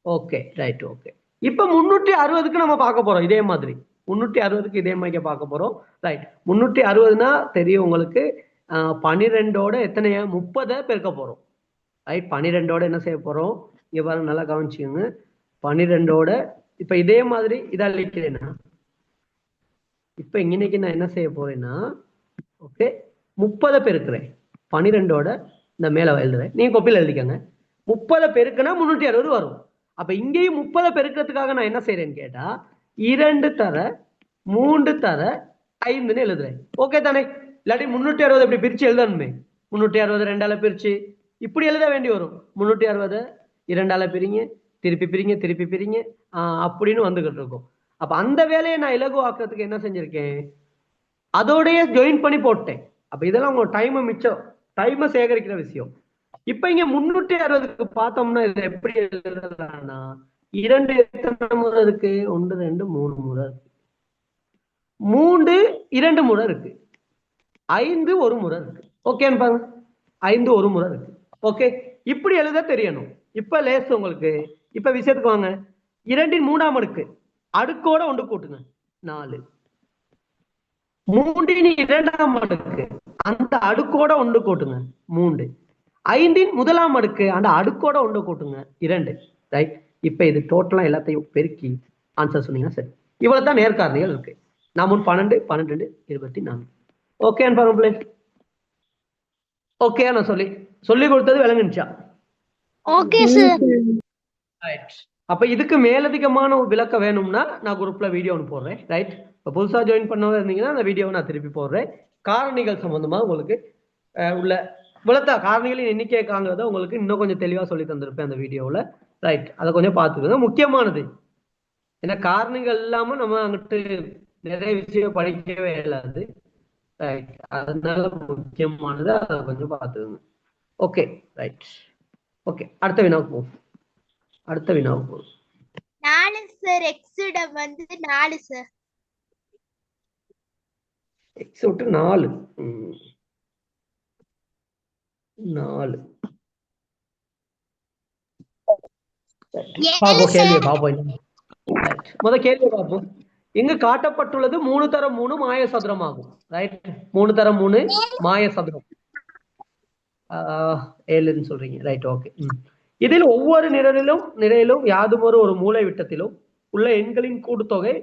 okay right. ஓகே இப்ப 360க்கு நம்ம பார்க்க போறோம். இதே மாதிரி 360க்கு இதே மாதிரி பார்க்க போறோம். ரைட். 360னா தெரியும் உங்களுக்கு. 12ஓட எத்தனையா 30 பெருக்க போறோம். ரைட். 12ஓட என்ன செய்ய போறோம்? இங்க பாருங்க நல்லா கவனிச்சுக்கோங்க. 12ஓட இப்ப இதே மாதிரி இதா அழிக்கிறேன்னா, இப்ப இன்னைக்கு நான் என்ன செய்ய போறேன்னா, ஓகே 30 பெருக்கிறேன். 12ஓட இந்த மேல எழுதுறேன், நீங்க கொப்பியில் எழுதிக்கங்க. 30 பெருக்குனா 360 வரும். அப்ப இங்கேயும் 30 பெருக்கிறதுக்காக நான் என்ன செய்யறேன்னு கேட்டா 2 தர 3 தர 5ன்னு எழுதுறேன். ஓகே தானே? இல்லாட்டி 360 எப்படி பிரிச்சு எழுதணுமே. 360 2ஆல பிரிச்சு இப்படி எழுத வேண்டி வரும். 360 2ஆல பிரிங்க, திருப்பி பிரிங்க, திருப்பி பிரிங்க, அப்படின்னு வந்துகிட்டு இருக்கும். அப்ப அந்த வேலையை நான் இலகுவாக்குறதுக்கு என்ன செஞ்சிருக்கேன், அதோடய ஜாயின் பண்ணி போட்டேன். அப்ப இதெல்லாம் உங்க டைமை மிச்சம், டைமை சேகரிக்கிற விஷயம். இப்ப இங்க 360க்கு பார்த்தோம்னா இதை எப்படி எழுதலாம்னா, 2 எத்தனை முறை இருக்கு? 1 2 3 முறை இருக்கு. 3 2 முறை இருக்கு. 5 ஒரு முறை இருக்கு. ஓகேன்னு பாருங்க. 5 ஒரு முறை இருக்கு. ஓகே இப்படி எழுத தெரியணும். இப்ப லேஸ் உங்களுக்கு. இப்ப விஷயத்துக்கு வாங்க. 2 3ஆம் அடுக்கு அடுக்கோட ஒன்று கூட்டுங்க 4. 3 2ஆம் அடுக்கு அந்த அடுக்கோட ஒன்று கூட்டுங்க 3. 5 1ஆம் அடுக்கு அந்த அடுக்கோட ஒன்று கூட்டுங்க 2. ரைட். இப்ப இது டோட்டலா எல்லாத்தையும் பெருக்கி ஆன்சர் சொன்னீங்கன்னா சரி. இவ்வளவு தான் நேர்காரணிகள் இருக்கு. 4 12 12 24. ஓகேன்னு பாருங்க பிள்ளை. ஓகே நான் சொல்லி கொடுத்தது விளங்குச்சா? Okay sir. ரைட். அப்ப இதுக்கு மேலதிகமான ஒரு விளக்கம் வேணும்னா நான் குரூப்ல வீடியோ ஒன்று போடுறேன். ரைட். இப்போ புதுசா ஜாயின் பண்ணவங்க இருந்தீங்கன்னா அந்த வீடியோவை நான் திருப்பி போடுறேன். காரணிகள் சம்பந்தமா உங்களுக்கு உள்ள விளத்த காரணிகளின் எண்ணிக்கை காண்கிறத உங்களுக்கு இன்னும் கொஞ்சம் தெளிவா சொல்லி தந்திருப்பேன் அந்த வீடியோவில். ரைட். அதை கொஞ்சம் பார்த்துக்கோங்க. முக்கியமானது ஏன்னா காரணிகள் இல்லாம நம்ம அங்கிட்டு நிறைய விஷயம் படிக்கவே இயலாது. ரைட். அதனால முக்கியமானது அதை கொஞ்சம் பார்த்துக்கோங்க. Okay right. ஓகே அடுத்த வினாவுக்கு போவோம். 4 சார். எக்ஸ் இடம் வந்து 4 சார். எக்ஸ் விட்டு 4. 4 பாப்போம். கேள்வியை பார்ப்போம். முத கேள்வியை பார்ப்போம். இங்கு காட்டப்பட்டுள்ளது 3 தர 3 மாய சதுரம் ஆகும். ரைட். 3 தர 3 மாய சதுரம் 7ன்னு சொல்றீங்க. ரைட். ஓகே. இதில் ஒவ்வொரு நிறையிலும் யாதுமொரு ஒரு மூலை விட்டத்திலும் உள்ள எண்களின் கூட்டுத்தொகை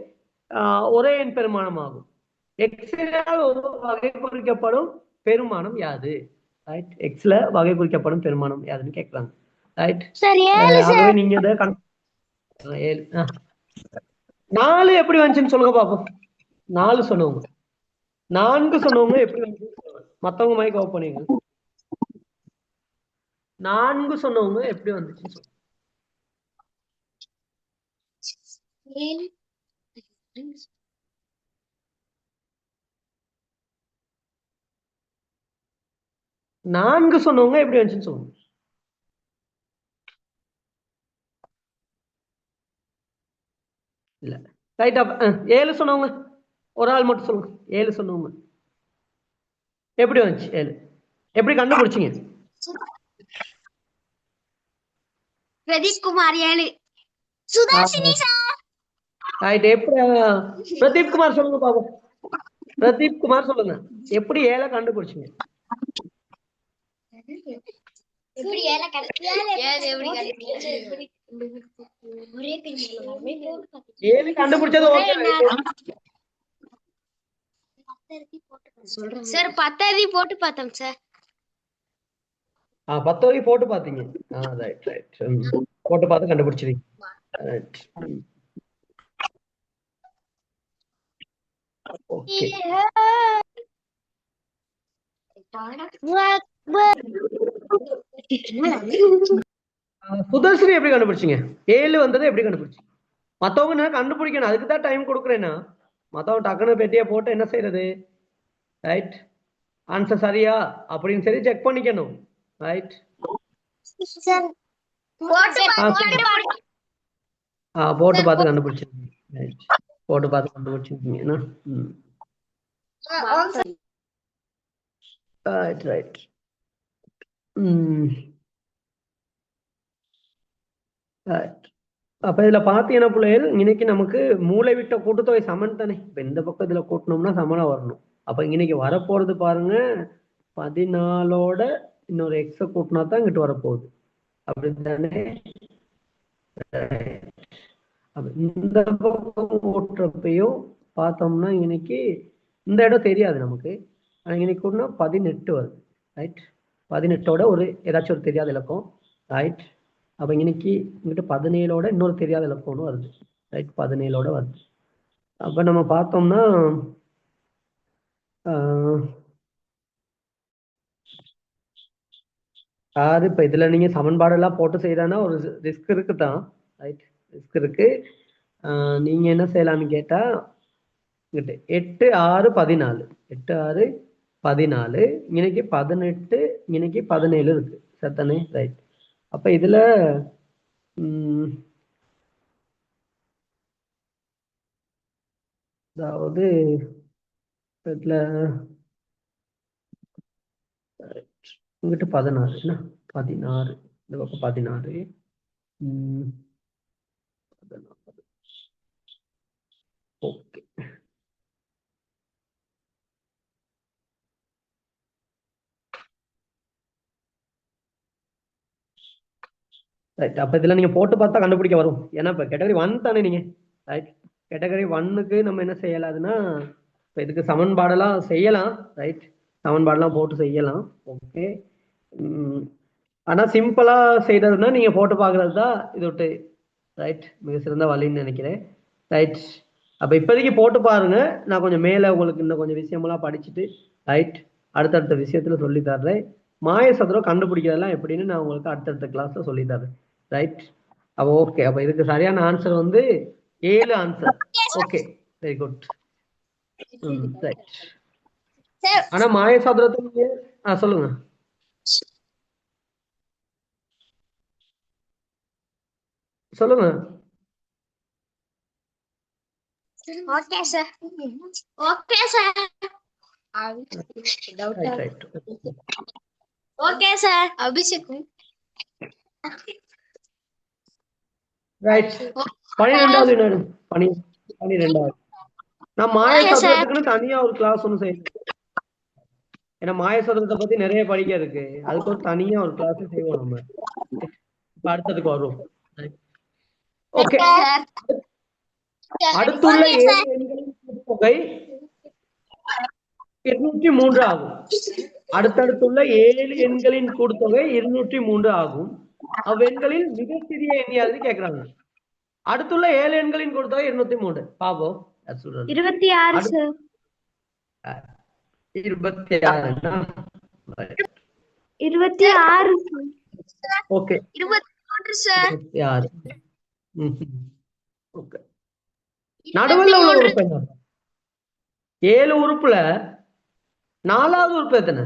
ஒரே எண் பெருமானம் ஆகும். எக்ஸினால் ஒரு வகை குறிக்கப்படும் பெருமானம் யாது? ரைட். எக்ஸ்ல வகை குறிக்கப்படும் பெருமானம் யாதுன்னு கேட்கறாங்க. ரைட். ஆகவே நீங்க இதை 4 எப்படி வந்துச்சுன்னு சொல்லுங்க பாப்போம். 4 சொன்னவங்க 4 சொன்னவங்க எப்படி வந்துச்சு மத்தவங்க மைக் ஆஃப் பண்ணீங்க. 4 சொன்னவங்க எப்படி வந்துச்சுன்னு சொல்லுங்க. 4 சொன்னவங்க எப்படி வந்துச்சுன்னு சொல்லுங்க. இல்ல. ரைட். 7 சொன்னவங்க ஒரு ஆள் மட்டும் சொல்லுங்க. 7 சொன்னவங்க எப்படி வந்துச்சு? 7 எப்படி கண்டுபிடிச்சீங்க? பிரதீப் குமார் 7. சுதர்ஷினி சார். ரைட். எப்படி பிரதீப் குமார் சொல்லுங்க பாப்போம். பிரதீப் குமார் சொல்லுங்க எப்படி 7 கண்டுபிடிச்சீங்க? எப்படி 7 கண்டுபிடிச்சது ஓகே. சார் 10 போட்டு பார்த்தோம் சார். 10 வரைக்கும் போட்டு பாத்தீங்க. Right right. போட்டு பார்த்து கண்டுபிடிச்சிருக்கீங்க. ரைட். ஓகே. சுதர்ஷினி எப்படி கண்டுபிடிச்சீங்க? 7 வந்ததை எப்படி கண்டுபிடிச்சீங்க? மத்தவங்க நான் கண்டுபிடிக்கணும், அதுக்கு தான் டைம் கொடுக்குறேன்னா. மத்தவங்க டக்குனு பெட்டியை போட்டு என்ன செய்யறது? ரைட். ஆன்சர் சரியா அப்படின்னு சரி செக் பண்ணிக்கணும். ரைட். போட்டு பார்த்து கண்டுபிடிச்சிருக்கீங்க. ரைட். போட்டு பார்த்து கண்டுபிடிச்சிருக்கீங்கன்னா ரைட் ரைட். அப்ப இதுல பாத்தீங்கன்னா பிள்ளைகள் இன்னைக்கு நமக்கு மூளை விட்ட கூட்டுத்தொகை சமன் தானே. இப்ப இந்த பக்கம் இதுல கூட்டணும்னா சமனா வரணும். அப்ப இன்னைக்கு வரப்போறது பாருங்க 14ஓட இன்னொரு எக்ஸ கூட்டினா தான் இங்கிட்டு வரப்போகுது. அப்படித்தானே? இந்த பக்கம் ஓட்டுறப்பையும் பார்த்தோம்னா இன்னைக்கு இந்த இடம் தெரியாது நமக்கு. ஆனா இன்னைக்கு கூட்டினா 18 வருது. ரைட். 18ஓட ஒரு ஏதாச்சும் ஒரு தெரியாத இலக்கம். ரைட். அப்ப இன்னைக்கு இங்கிட்ட 17ஓட இன்னொரு தெரியாத இலக்கம் ஒன்று வருது. ரைட். 17ஓட வருது. அப்ப நம்ம பார்த்தோம்னா 6. இப்ப இதுல நீங்க சமன்பாடெல்லாம் போட்டு செய்யறான்னா ஒரு ரிஸ்க் இருக்குதான். ரைட். ரிஸ்க் இருக்கு. நீங்க என்ன செய்யலாம்னு கேட்டா 8 6 14 8 6 14 இன்னைக்கு 18 இன்னைக்கு 17 இருக்கு. சரிதானே? ரைட். அப்ப இதுல அதாவது இதுல இங்கிட்ட 16 என்ன 16 இந்த பக்கம் 16 ஓகே. ரைட். அப்ப இதுல நீங்க போட்டு பார்த்தா கண்டுபிடிக்க வரும். ஏன்னா இப்ப கேட்டகரி 1 தானே நீங்க. ரைட். கேட்டகரி 1க்கு நம்ம என்ன செய்யலாதுன்னா இப்ப இதுக்கு சமன்பாடெல்லாம் செய்யலாம். ரைட். சமன்பாடெல்லாம் போட்டு செய்யலாம். ஓகே. ஆனா சிம்பிளா செய்யறதுன்னா நீங்க போட்டு பாக்குறது தான் இது விட்டு ரைட் மிக சிறந்த வழின்னு நினைக்கிறேன். ரைட். அப்ப இப்போதைக்கு போட்டு பாருங்க. நான் கொஞ்சம் மேல உங்களுக்கு இன்னும் கொஞ்சம் விஷயமெல்லாம் படிச்சுட்டு ரைட் அடுத்தடுத்த விஷயத்துல சொல்லி தர்றேன். மாய சதுரம் கண்டுபிடிக்கிறதெல்லாம் எப்படின்னு நான் உங்களுக்கு அடுத்தடுத்த கிளாஸ்ல சொல்லி தரேன். ரைட். அப்ப ஓகே. அப்ப இதுக்கு சரியான ஆன்சர் வந்து 7 answer. Okay. Very good. Right. ஆனா மாய சதுரத்துக்கு சொல்லுங்க. சொல்லுங்க. Okay sir. Okay sir. Right. Okay sir. Abhishek. Right. 12வது என்ன? 12வது. நான் மாய சதுரத்துக்குன்னு தனியா ஒரு கிளாஸ் ஒன்று செய்யணும். ஏன்னா மாய சதுரத்தை பத்தி நிறைய படிக்க இருக்கு. அதுக்கு ஒரு தனியா ஒரு கிளாஸ் செய்வோம் நம்ம. இப்ப அடுத்ததுக்கு வரும். ஓகே. அடுத்துள்ள 7 எண்களின் கூட்டுத்தொகை 203 ஆகும். அடுத்தடுத்துள்ள 7 எண்களின் கூட்டுத்தொகை 203 ஆகும். அவ்வெண்களில் மிக சிறிய எண் யாருன்னு கேக்குறாங்க. அடுத்துள்ள 7 எண்களின் கூட்டுத்தொகை 203. பாப்போம். 26 சார். 26. ஓகே. 23 சார். 26. ஓகே. நடுவுல உள்ள உறுப்பு என்ன? 7 உறுப்புல 4வது உறுப்பு எத்தனை?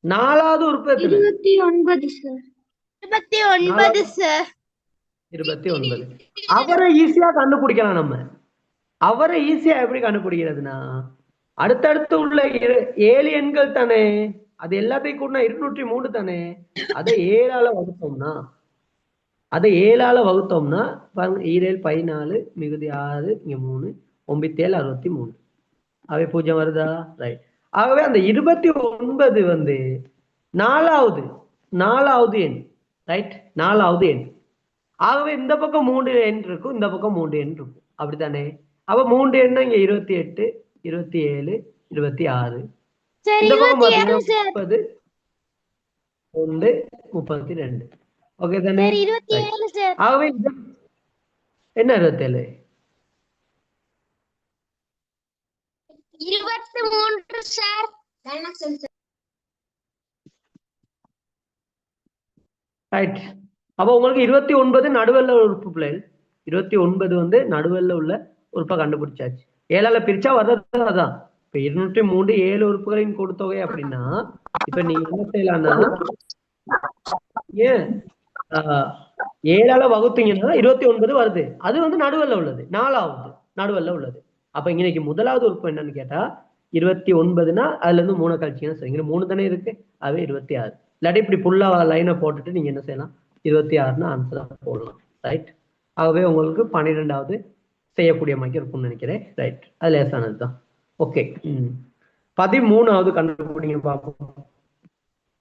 4வது உறுப்பு எத்தனை? 29 சார். 29 சார். 29. அவரை ஈஸியா கண்டுபிடிக்கலாம் நம்ம. அவரை ஈஸியா எப்படி கண்டுபிடிக்கிறதுனா அடுத்தடுத்து உள்ள 7 எண்கள் தானே, அது எல்லாத்தையும் கூட 203 தானே, அதை 7ஆல வகுத்தோம்னா பாருங்க 7 14 மிகுதி 6 இங்க 3 9 7 63. அவை 0 வருதா? ரைட். ஆகவே அந்த 29 வந்து 4வது எண். ரைட். 4வது எண். ஆகவே இந்த பக்கம் 3 எண் இருக்கும், இந்த பக்கம் 3 எண் இருக்கும். அப்படித்தானே? அப்ப 3 எண்ணா இங்க 28 27 26. சார் இந்த பக்கம் 27 சார். பாத்தீங்கன்னா 30 1 32. ஓகே தானே? Sir right. 27 சார். ஆகவே என்ன 27? 23 சார். ரைட். அப்போ உங்களுக்கு 29 நடுவெல்ல உறுப்பு பிள்ளைகள். 29 வந்து நடுவெல்ல உள்ள உறுப்பை கண்டுபிடிச்சாச்சு. 7ஆல பிரிச்சா வர்றது அதான். இப்ப 203 7 உறுப்புகளின் கூட்டுத்தொகை அப்படின்னா இப்ப நீங்க என்ன செய்யலாம்னா ஏன் 7ஆல வகுத்தீங்கன்னா 29 வருது. அது வந்து நடுவெல்ல உள்ளது. 4ஆவது நடுவெல்ல உள்ளது. அப்ப இன்னைக்கு முதலாவது உறுப்பு என்னன்னு கேட்டா 29னா அதுல இருந்து 3 கழிச்சீங்கன்னா சரி. 3 தானே இருக்கு. அது 26. இல்லாட்டி இப்படி புல்லா லைனை போட்டுட்டு நீங்க என்ன செய்யலாம் 26ன்னு ஆன்சரா போடலாம். ரைட். ஆகவே உங்களுக்கு 12வது செய்யக்கூடிய மாதிரி இருக்கும்னு நினைக்கிறேன். ரைட். அது லேசானதுதான். ஓகே. 13வது கண்டுபிடிங்க பார்ப்போம்.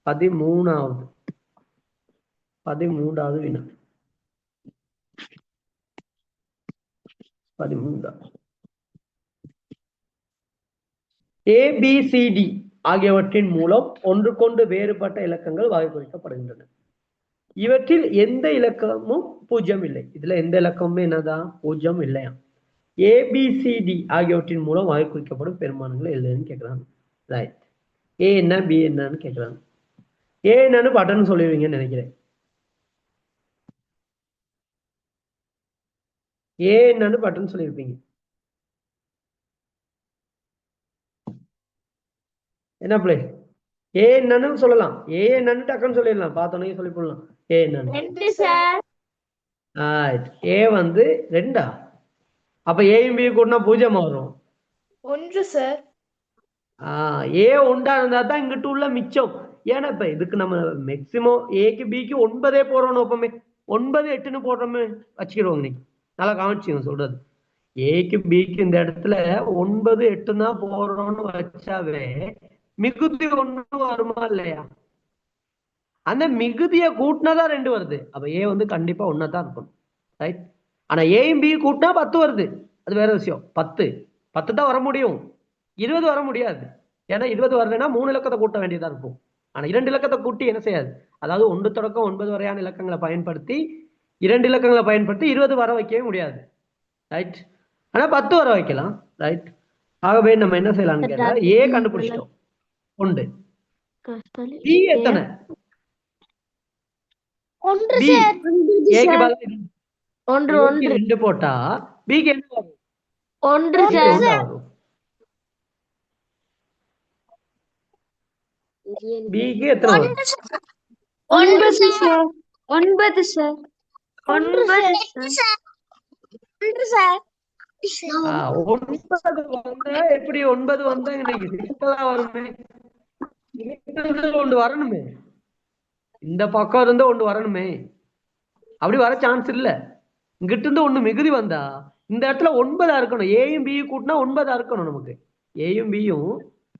13வது வினா 13. ABCD ஆகியவற்றின் மூலம் ஒன்றுக்கொண்டு வேறுபட்ட இலக்கங்கள் வகைப்படுத்தப்படுகின்றன. இவற்றில் எந்த இலக்கமும் 0 இல்லை. இதுல எந்த இலக்கமுமே என்னதான் 0 இல்லையா? ABCD ஆகியவற்றின் மூலம் வகை குறிக்கப்படும் பெருமானங்களை எழுதுன்னு கேட்கிறாங்க. ரைட். ஏ என்ன பி என்னன்னு கேட்கிறாங்க. ஏ என்னன்னு பட்டன் சொல்லிடுவீங்கன்னு நினைக்கிறேன். ஏ என்னன்னு பட்டன் சொல்லியிருப்பீங்க. என்ன பிள்ளை? ஏ என்னன்னு சொல்லலாம். ஏ என்னன்னு டக்குன்னு சொல்லிடலாம். பார்த்தோன்னே சொல்லி போடலாம். ஏ என்னன்னு. 2 சார். ஏ வந்து 2. அப்ப ஏயும் பி கூட்டினா 0 வரும். 1 சார். ஏ 1 இருந்தா தான் இங்கிட்டு உள்ள மிச்சம். ஏன்னா இப்ப இதுக்கு நம்ம மேக்சிமம் ஏக்கு பிக்கு 9 போடுறோம். எப்பவுமே 9 8ன்னு போடுறோமே வச்சுக்கிறோங்க. நீங்க நல்லா கவனிச்சுங்க சொல்றது. ஏக்கு பிக்கு இந்த இடத்துல 9 8 தான் போடுறோம்னு வச்சாவே மிகுதி 1 வருமா இல்லையா? அந்த மிகுதியை கூட்டினாதான் 2 வருது. அப்ப ஏ வந்து கண்டிப்பா 1 தான் இருக்கணும். ரைட். ஆனா ஏயும் பி கூட்டினா 10 வருது. அது வேற விஷயம். 10 தான் வர முடியும். 20 வர முடியாது. ஏன்னா 20 வரலைன்னா 3 இலக்கத்தை கூட்ட வேண்டியதா இருக்கும். ஆனா 2 இலக்கத்தை கூட்டி என்ன செய்யாது. அதாவது 1 தொடக்கம் 9 வரையான இலக்கங்களை பயன்படுத்தி 2 இலக்கங்களை பயன்படுத்தி 20 வர வைக்கவே முடியாது. ரைட். ஆனா 10 வர வைக்கலாம். ரைட். ஆகவே நம்ம என்ன செய்யலாம்னு கேட்டா ஏ கண்டுபிடிச்சிட்டோம் 1. பி எத்தனை? 1 பி சார். ஏக்கு பதிலா 1 2 போட்டா பிக்கு என்ன வரும்? 1 சார். வரும். பிக்கு எத்தனை வரும்? 9 சார். 9 சார். 9 சார். 1 சார். 9 வந்தா எப்படி 9 வந்தா இன்னைக்கு சிம்பிளா வருமே. ஒன்று வரணுமே. இந்த பக்கம் இருந்து ஒன்று வரணுமே. அப்படி வர சான்ஸ் இல்ல. இங்கிட்ட இருந்து ஒண்ணு மிகுதி வந்தா இந்த இடத்துல 9 இருக்கணும். ஏயும் பியும் கூட்டினா 9 இருக்கணும். நமக்கு ஏயும் பியும்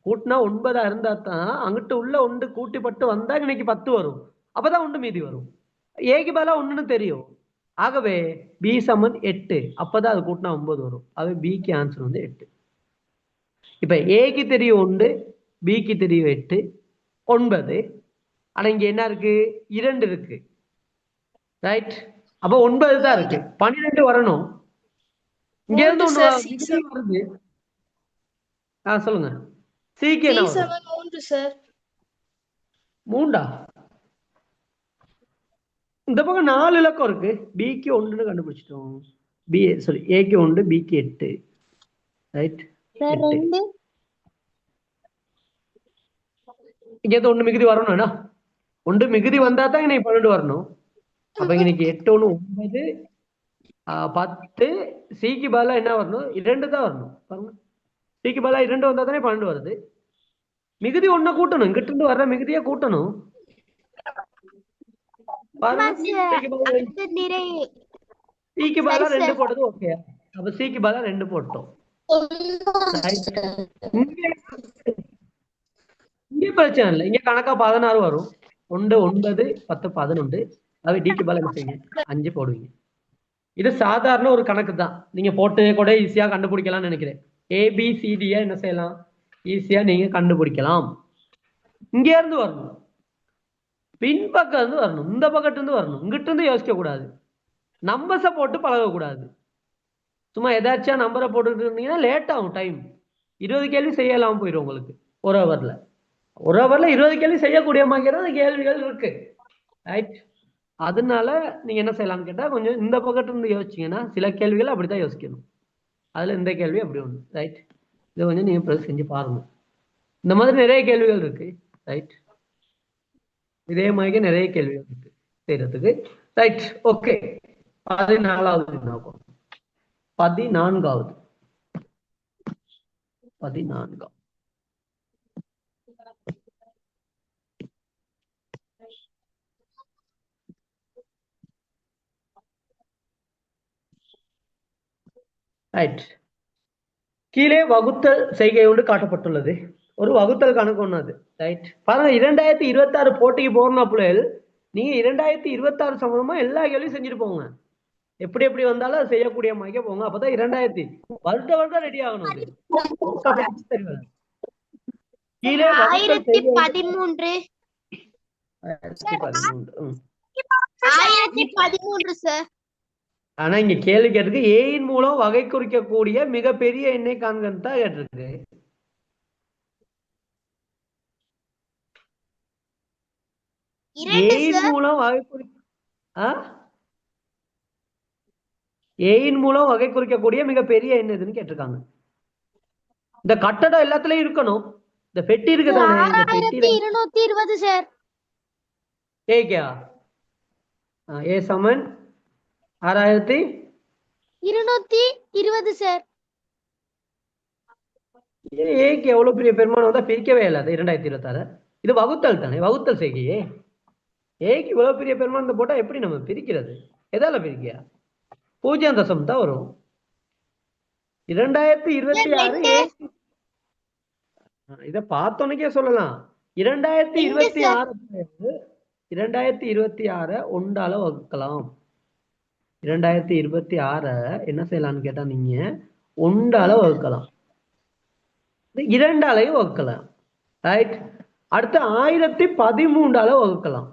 கூட்டினா 9 இருந்தா தான் அங்கிட்ட உள்ள 1 கூட்டிப்பட்டு வந்தா இன்னைக்கு 10 வரும். அப்பதான் 1 மீதி வரும். ஏக்கு பதிலா 1ன்னு தெரியும். ஆகவே பி சமன் 8. அப்பதான் அது கூட்டினா 9 வரும். ஆகவே பிக்கு ஆன்சர் வந்து 8. இப்ப ஏக்கு தெரியும் 1, பிக்கு தெரியும் 8, 9. ஆனா இங்க என்ன இருக்கு? 2 இருக்கு. ரைட். அப்ப 9 தான் இருக்கு. 12 வரணும். இங்க இருந்து ஒண்ணு வருது. சொல்லுங்க. சிக்கு என்ன வரும்? 3 சார். 3. இந்த பக்கம் 4 இலக்கம் இருக்கு. பிக்கு 1ன்னு கண்டுபிடிச்சிட்டோம். ஏக்கு 1, பிக்கு 8. ரைட். இங்க 1 மிகுதி வரணும். 1 மிகுதி வந்தா தான் இன்னைக்கு 12 வரணும். அப்ப இன்னைக்கு 8 1 9 10. சிக்கு பதிலா என்ன வரணும்? 2 தான் வரணும். பாருங்க. சிக்கு பதிலா 2 வந்தா தானே 12 வருது. மிகுதி 1 கூட்டணும். இங்கிட்ட இருந்து வர்ற மிகுதியை கூட்டணும். சிக்கு பதிலா 2 போட்டது ஓகே. அப்ப சிக்கு பதிலா 2 போட்டோம். இங்க பிரச்சனை இல்லை. இங்க கணக்கா 16 வரும். 1 9 10 11. அது டிக்கு பதிலா என்ன செய்யுங்க? 5 போடுவீங்க. இது சாதாரண ஒரு கணக்கு தான். நீங்க போட்டு கூட ஈஸியா கண்டுபிடிக்கலாம்னு நினைக்கிறேன். ஏபிசிடியா என்ன செய்யலாம்? ஈஸியா நீங்க கண்டுபிடிக்கலாம். இங்க இருந்து வரணும், பின்பக்கம் இருந்து வரணும், இந்த பக்கத்துல இருந்து வரணும், இங்கிட்ட இருந்து யோசிக்க கூடாது, நம்பர்ஸை போட்டு பழகக்கூடாது. சும்மா ஏதாச்சும் நம்பரை போட்டுட்டு இருந்தீங்கன்னா லேட் ஆகும் டைம். 20 கேள்வி செய்யலாம் போயிடும் உங்களுக்கு ஒரு ஹவர்ல. ஒரு ஹவர்ல 20 கேள்வி செய்யக்கூடிய மாதிரி கேள்விகள் இருக்கு, ரைட்? அதனால நீங்க என்ன செய்யலாம்னு கேட்டா, கொஞ்சம் இந்த பக்கத்துல இருந்து யோசிச்சீங்கன்னா சில கேள்விகள் அப்படித்தான் யோசிக்கணும். அதுல இந்த கேள்வி அப்படி ஒண்ணு, ரைட்? இதை கொஞ்சம் நீங்க பிறகு செஞ்சு பாருங்க. இந்த மாதிரி நிறைய கேள்விகள் இருக்கு, ரைட்? இதே மாதிரி நிறைய கேள்விகள் இருக்கு செய்யறதுக்கு, ரைட்? ஓகே, 14வது 14வது 14. ரைட். கீழே வகுத்தல் செய்கையோடு காட்டப்பட்டுள்ளது. ஒரு வகுத்தல் கணக்கு ஒண்ணு, ரைட்? பாருங்க, 2026 போட்டிக்கு போறனா பிள்ளைகள், நீங்க 2026 சம்பந்தமா எல்லா கேள்வியும் செஞ்சுட்டு போங்க. எப்படி எப்படி வந்தாலும் அதை செய்யக்கூடிய மாதிரி போங்க. அப்பதான் 2000 வருடம் ரெடி ஆகணும். அது கீழே வகுத்தல் செய்கை 1013 1013 சார். ஆனா இங்க கேள்வி கேட்டிருக்கு, ஏயின் மூலம் வகை குறிக்கக்கூடிய மிகப்பெரிய எண்ணெய் காண்கன்னு தான் கேட்டிருக்கு. ஏயின் மூலம் வகை ஏயின் மூலம் வகை குறிக்கக்கூடிய மிகப்பெரிய எண் எதுன்னு கேட்டிருக்காங்க. இந்த கட்டடம் எல்லாத்துலயும் இருக்கணும். இந்த பெட்டி இருக்குதானே, இந்த பெட்டியில 6220 சார். ஏகா ஏ சமன் 6220 சார். ஏக்கு எவ்வளவு பெரிய பெருமானம் வந்தா பிரிக்கவே இல்லை. 2026 இது வகுத்தல் தானே, வகுத்தல் செய்கையே. ஏக்கு இவ்வளவு பெரிய பெருமானத்தை போட்டா எப்படி நம்ம பிரிக்கிறது? எதால பிரிக்க? 0 தான் வரும். 2026 இத பார்த்தோன்னே சொல்லலாம். 2026 ஒன்றால வகுக்கலாம். 2026 என்ன செய்யலாம்னு கேட்டா, நீங்க ஒன்றால வகுக்கலாம், 2ஆலையும் வகுக்கலாம், ரைட்? அடுத்து 1013ஆல வகுக்கலாம்,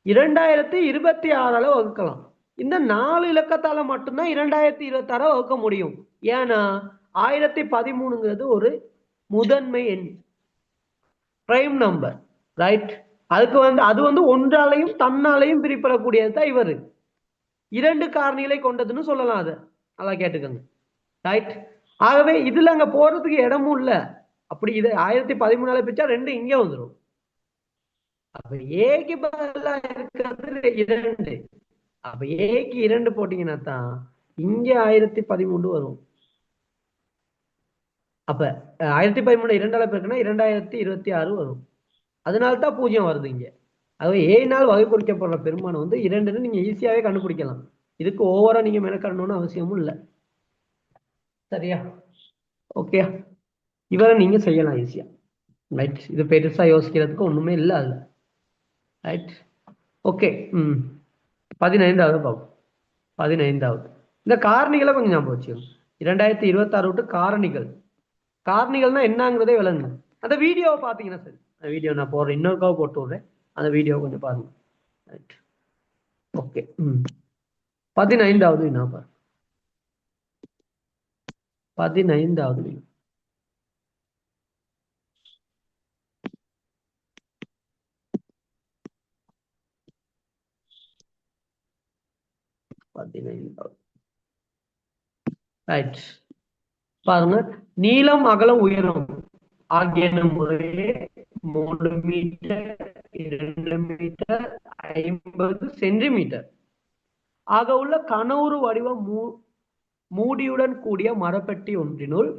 2026ஆல வகுக்கலாம். இந்த 4 இலக்கத்தால மட்டும்தான் 2026 வகுக்க முடியும். ஏன்னா 1013ங்கிறது ஒரு முதன்மை எண், பிரைம் நம்பர், ரைட்? அதுக்கு அது ஒன்றாலையும் தன்னாலையும் பிரிப்படக்கூடியது தான் இவரு. 2 காரணிகளை கொண்டதுன்னு சொல்லலாம். அதை நல்லா கேட்டுக்கோங்க, ரைட்? ஆகவே இதுல அங்க போறதுக்கு இடமும் இல்ல. அப்படி இது 1013ஆல பிரிச்சா 2 இங்க வந்துடும். அப்ப ஏக்கு பதிலா இருக்கிறது 2. அப்ப ஏக்கு 2 போட்டீங்கன்னா தான் இங்க 1013 வரும். அப்ப 1013 2ஆல பெருக்கினா 2026 வரும். அதனால்தான் 0 வருது இங்க. ஆகவே ஏனால் வகை குறிக்கப்படுற பெருமானம் 2ன்னு நீங்க ஈஸியாவே கண்டுபிடிக்கலாம். இதுக்கு ஓவரா நீங்க மெனக்கடணும்னு அவசியமும் இல்லை. சரியா? ஓகே, இவரை நீங்க செய்யலாம் ஈஸியா, ரைட்? இது பெருசா யோசிக்கிறதுக்கு ஒண்ணுமே இல்லை அதுல, ரைட்? ஓகே. 15வது பாப்போம். 15வது இந்த காரணிகளை கொஞ்சம் ஞாபகம் வச்சுக்கோங்க. 2026 விட்டு காரணிகள்னா என்னங்கிறதே விளங்கு. அந்த வீடியோவை பார்த்தீங்கன்னா சரி. அந்த வீடியோ நான் போடுறேன், இன்னொருக்காக போட்டு விடுறேன். அந்த வீடியோ கொஞ்சம் பாருங்க, ரைட்? ஓகே. 15வது வினா பாருங்க. 15வது வினா. ரைட், பாருங்க. நீளம், அகலம், உயரம் ஆகியன முறையே 3 மீட்டர், 2 மீட்டர், 50 சென்டிமீட்டர் ஆக உள்ள கனவுரு வடிவ மூடியுடன் கூடிய மரப்பெட்டி ஒன்றினுள்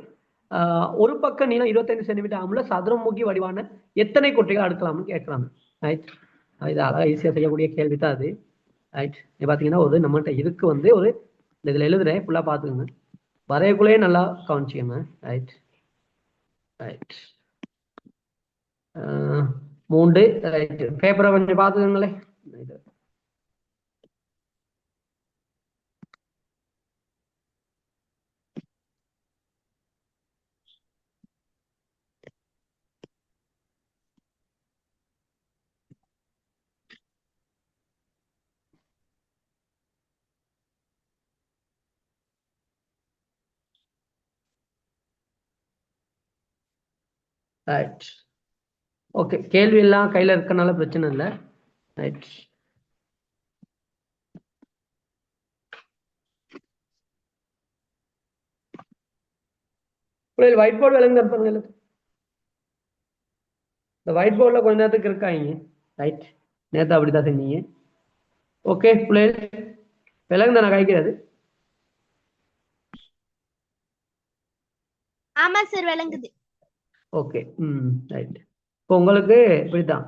ஒரு பக்க நீளம் 25 சென்டிமீட்டர் ஆகுள்ள சதுரமுகி வடிவான எத்தனை கொட்டைகள் அடுக்கலாம்னு கேட்கலாம், ரைட்? இது அழகா ஈஸியா செய்யக்கூடிய கேள்வி தான் அது, ரைட்? பாத்தீங்கன்னா ஒரு நம்மகிட்ட இதுக்கு ஒரு இதுல எழுதுறேன், ஃபுல்லா பாத்துக்கோங்க, வரையக்குள்ளேயே நல்லா கவனிச்சுக்கோங்க, ரைட்? ரைட். 3 ரைட். பேப்பரை கொஞ்சம் பாத்துக்கோங்களே. ரைட். ஓகே, கேள்வி எல்லாம் கையில இருக்கனால பிரச்சனை இல்லை. ரைட். ஒயிட் போர்டு விளங்குதா பாருங்க. இந்த ஒயிட் போர்டில் கொஞ்ச நேரத்துக்கு இருக்காங்க. ரைட், நேற்று அப்படித்தான் செஞ்சீங்க. ஓகே பிள்ளைகள் விளங்குதா நான் காய்க்கிறது? ஆமா சார் விளங்குது. Okay, right. இப்போ உங்களுக்கு இப்படித்தான்.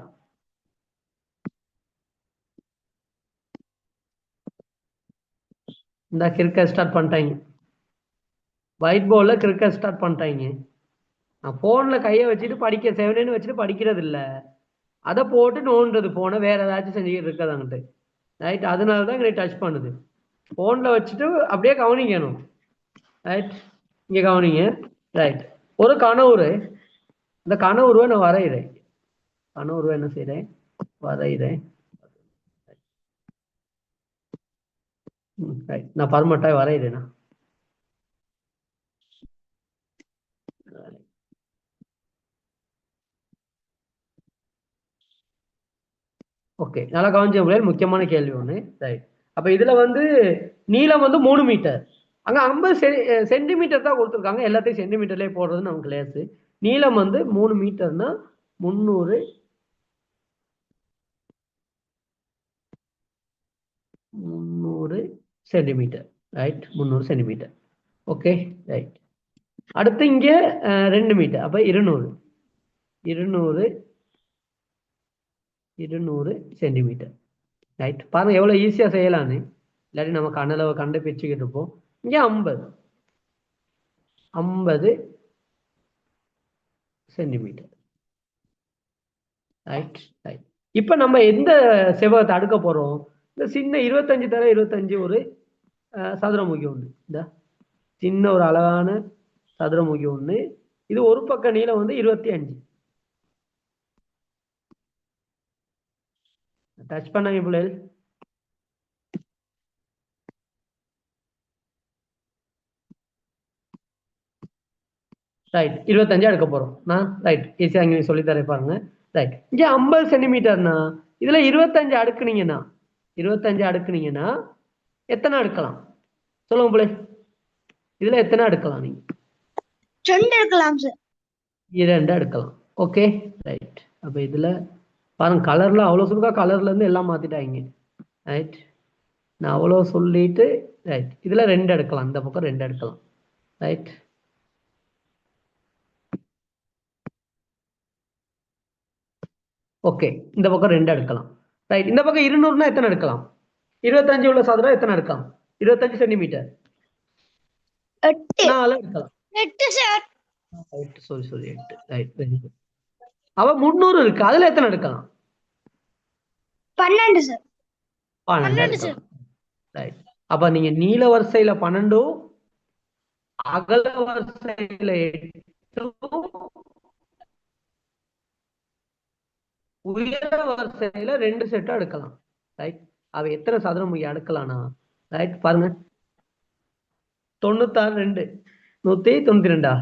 இந்த கிரிக்கெட் ஸ்டார்ட் பண்ணிட்டாங்க. ஒயிட் போர்டில் கிரிக்கெட் ஸ்டார்ட் பண்ணிட்டாங்க. நான் ஃபோனில் கையை வச்சுட்டு படிக்க செவனேன்னு வச்சுட்டு படிக்கிறது இல்லை, அதை போட்டு நோண்டுறது போன வேற ஏதாச்சும் செஞ்சுக்கிட்டு இருக்காதாங்கிட்டு. ரைட், அதனால தான் இங்கே டச் பண்ணுது. ஃபோனில் வச்சுட்டு அப்படியே கவனிக்கணும். ரைட், இங்கே கவனிங்க. ரைட், ஒரு கனவுரு, இந்த கனவுருவை நான் வரைகிறேன். கனவுருவை என்ன செய்கிறேன்? வரைகிறேன். ரைட், நான் பர்மனெண்ட்டாக வரைகிறேண்ணா. ஓகே, நல்லா கவனிச்ச முடியாது. முக்கியமான கேள்வி ஒன்று. ரைட், அப்போ இதில் வந்து நீளம் வந்து 3 மீட்டர், அங்கே 50 சென்டிமீட்டர் தான் கொடுத்துருக்காங்க. எல்லாத்தையும் சென்டிமீட்டர்லேயே போடுறது நமக்கு லேசு. நீளம் வந்து 3 மீட்டர்னா 300 centimetre. Right, 300 centimetre. Okay right. அடுத்து இங்கே 2 மீட்டர், அப்போ 200 சென்டிமீட்டர். ரைட், பாருங்க எவ்வளோ ஈஸியாக செய்யலான்னு. இல்லாட்டி நம்ம கண்ணளவை கண்டு பிரிச்சுக்கிட்டு இருப்போம். இங்கே 50 சென்டிமீட்டர். Right right. இப்போ நம்ம எந்த செவ்வகத்தை அடுக்க போகிறோம்? இந்த சின்ன 25 தர 25 ஒரு சதுரமுகி ஒன்று. இந்த சின்ன ஒரு அழகான சதுரமுகி ஒன்று. இது ஒரு பக்க நீளம் வந்து 25. டச் பண்ணாங்க பிள்ளைகள். ரைட், 25 எடுக்க போறோம். நான் ரைட் ஈஸியா இங்கே சொல்லித்தரேன் பாருங்க. ரைட், இங்கே 50 சென்டிமீட்டர்னா இதுல 25 அடுக்குனீங்கன்னா எத்தனை அடுக்கலாம் சொல்லுங்க பிள்ளை? இதுல எத்தனை அடுக்கலாம் நீங்க? 2 எடுக்கலாம் சார். 2 அடுக்கலாம். Okay right. அப்ப இதுல பாருங்க கலர்ல அவ்வளவு சுருக்கா கலர்ல இருந்து எல்லாம் மாத்திட்டாங்க. ரைட், நான் அவ்வளவு சொல்லிட்டு ரைட் இதுல 2 எடுக்கலாம். இந்த பக்கம் 2 எடுக்கலாம். ரைட், ஓகே இந்த பக்கம் 2 எடுக்கலாம். ரைட், இந்த பக்கம் 200னா எத்தனை எடுக்கலாம்? 25 உள்ள சதுரம் எத்தனை எடுக்கலாம்? 25 சென்டிமீட்டர் 4 எடுக்கலாம். 8 sir. Sorry 8. Right, very good. அவ 300 இருக்கு, அதுல எத்தனை எடுக்கலாம்? 12 சார். 12 எடுக்கலாம். ரைட், அப்ப நீங்க நீல வரிசையில 12, அகல வரிசையில 8, உயர வரிசையில 2 செட்டா எடுக்கலாம். ரைட், அவ எத்தனை சதுரமுகி அடுக்கலாம்னா ரைட் பாருங்க 96 192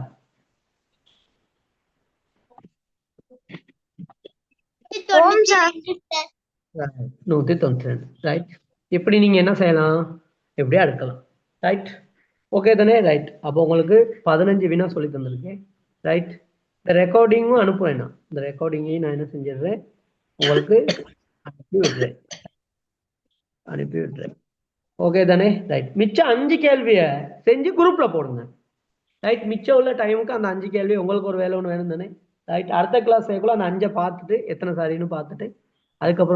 192. ரைட், இப்படி நீங்க என்ன செய்யலாம்? எப்படியே அடுக்கலாம். ரைட், ஓகே தானே? ரைட், அப்போ உங்களுக்கு 15 வினா சொல்லி தந்திருக்கேன். ரைட், இந்த ரெக்கார்டிங்கும் அனுப்புவேன். நான் இந்த ரெக்கார்டிங்கையும் நான் என்ன செஞ்சிடுறேன் உங்களுக்கு அனுப்பி விட்டுறேன். ஓகே தானே? ரைட், மிச்சம் 5 கேள்வியை செஞ்சு குரூப்ல போடுங்க. ரைட், மிச்சம் உள்ள டைமுக்கு அந்த 5 கேள்வி உங்களுக்கு ஒரு வேலை ஒன்று வேணும் தானே? ரைட், அடுத்த கிளாஸ் சேர்க்கல அந்த 5 பார்த்துட்டு எத்தனை சரின்னு பார்த்துட்டு அதுக்கப்புறம்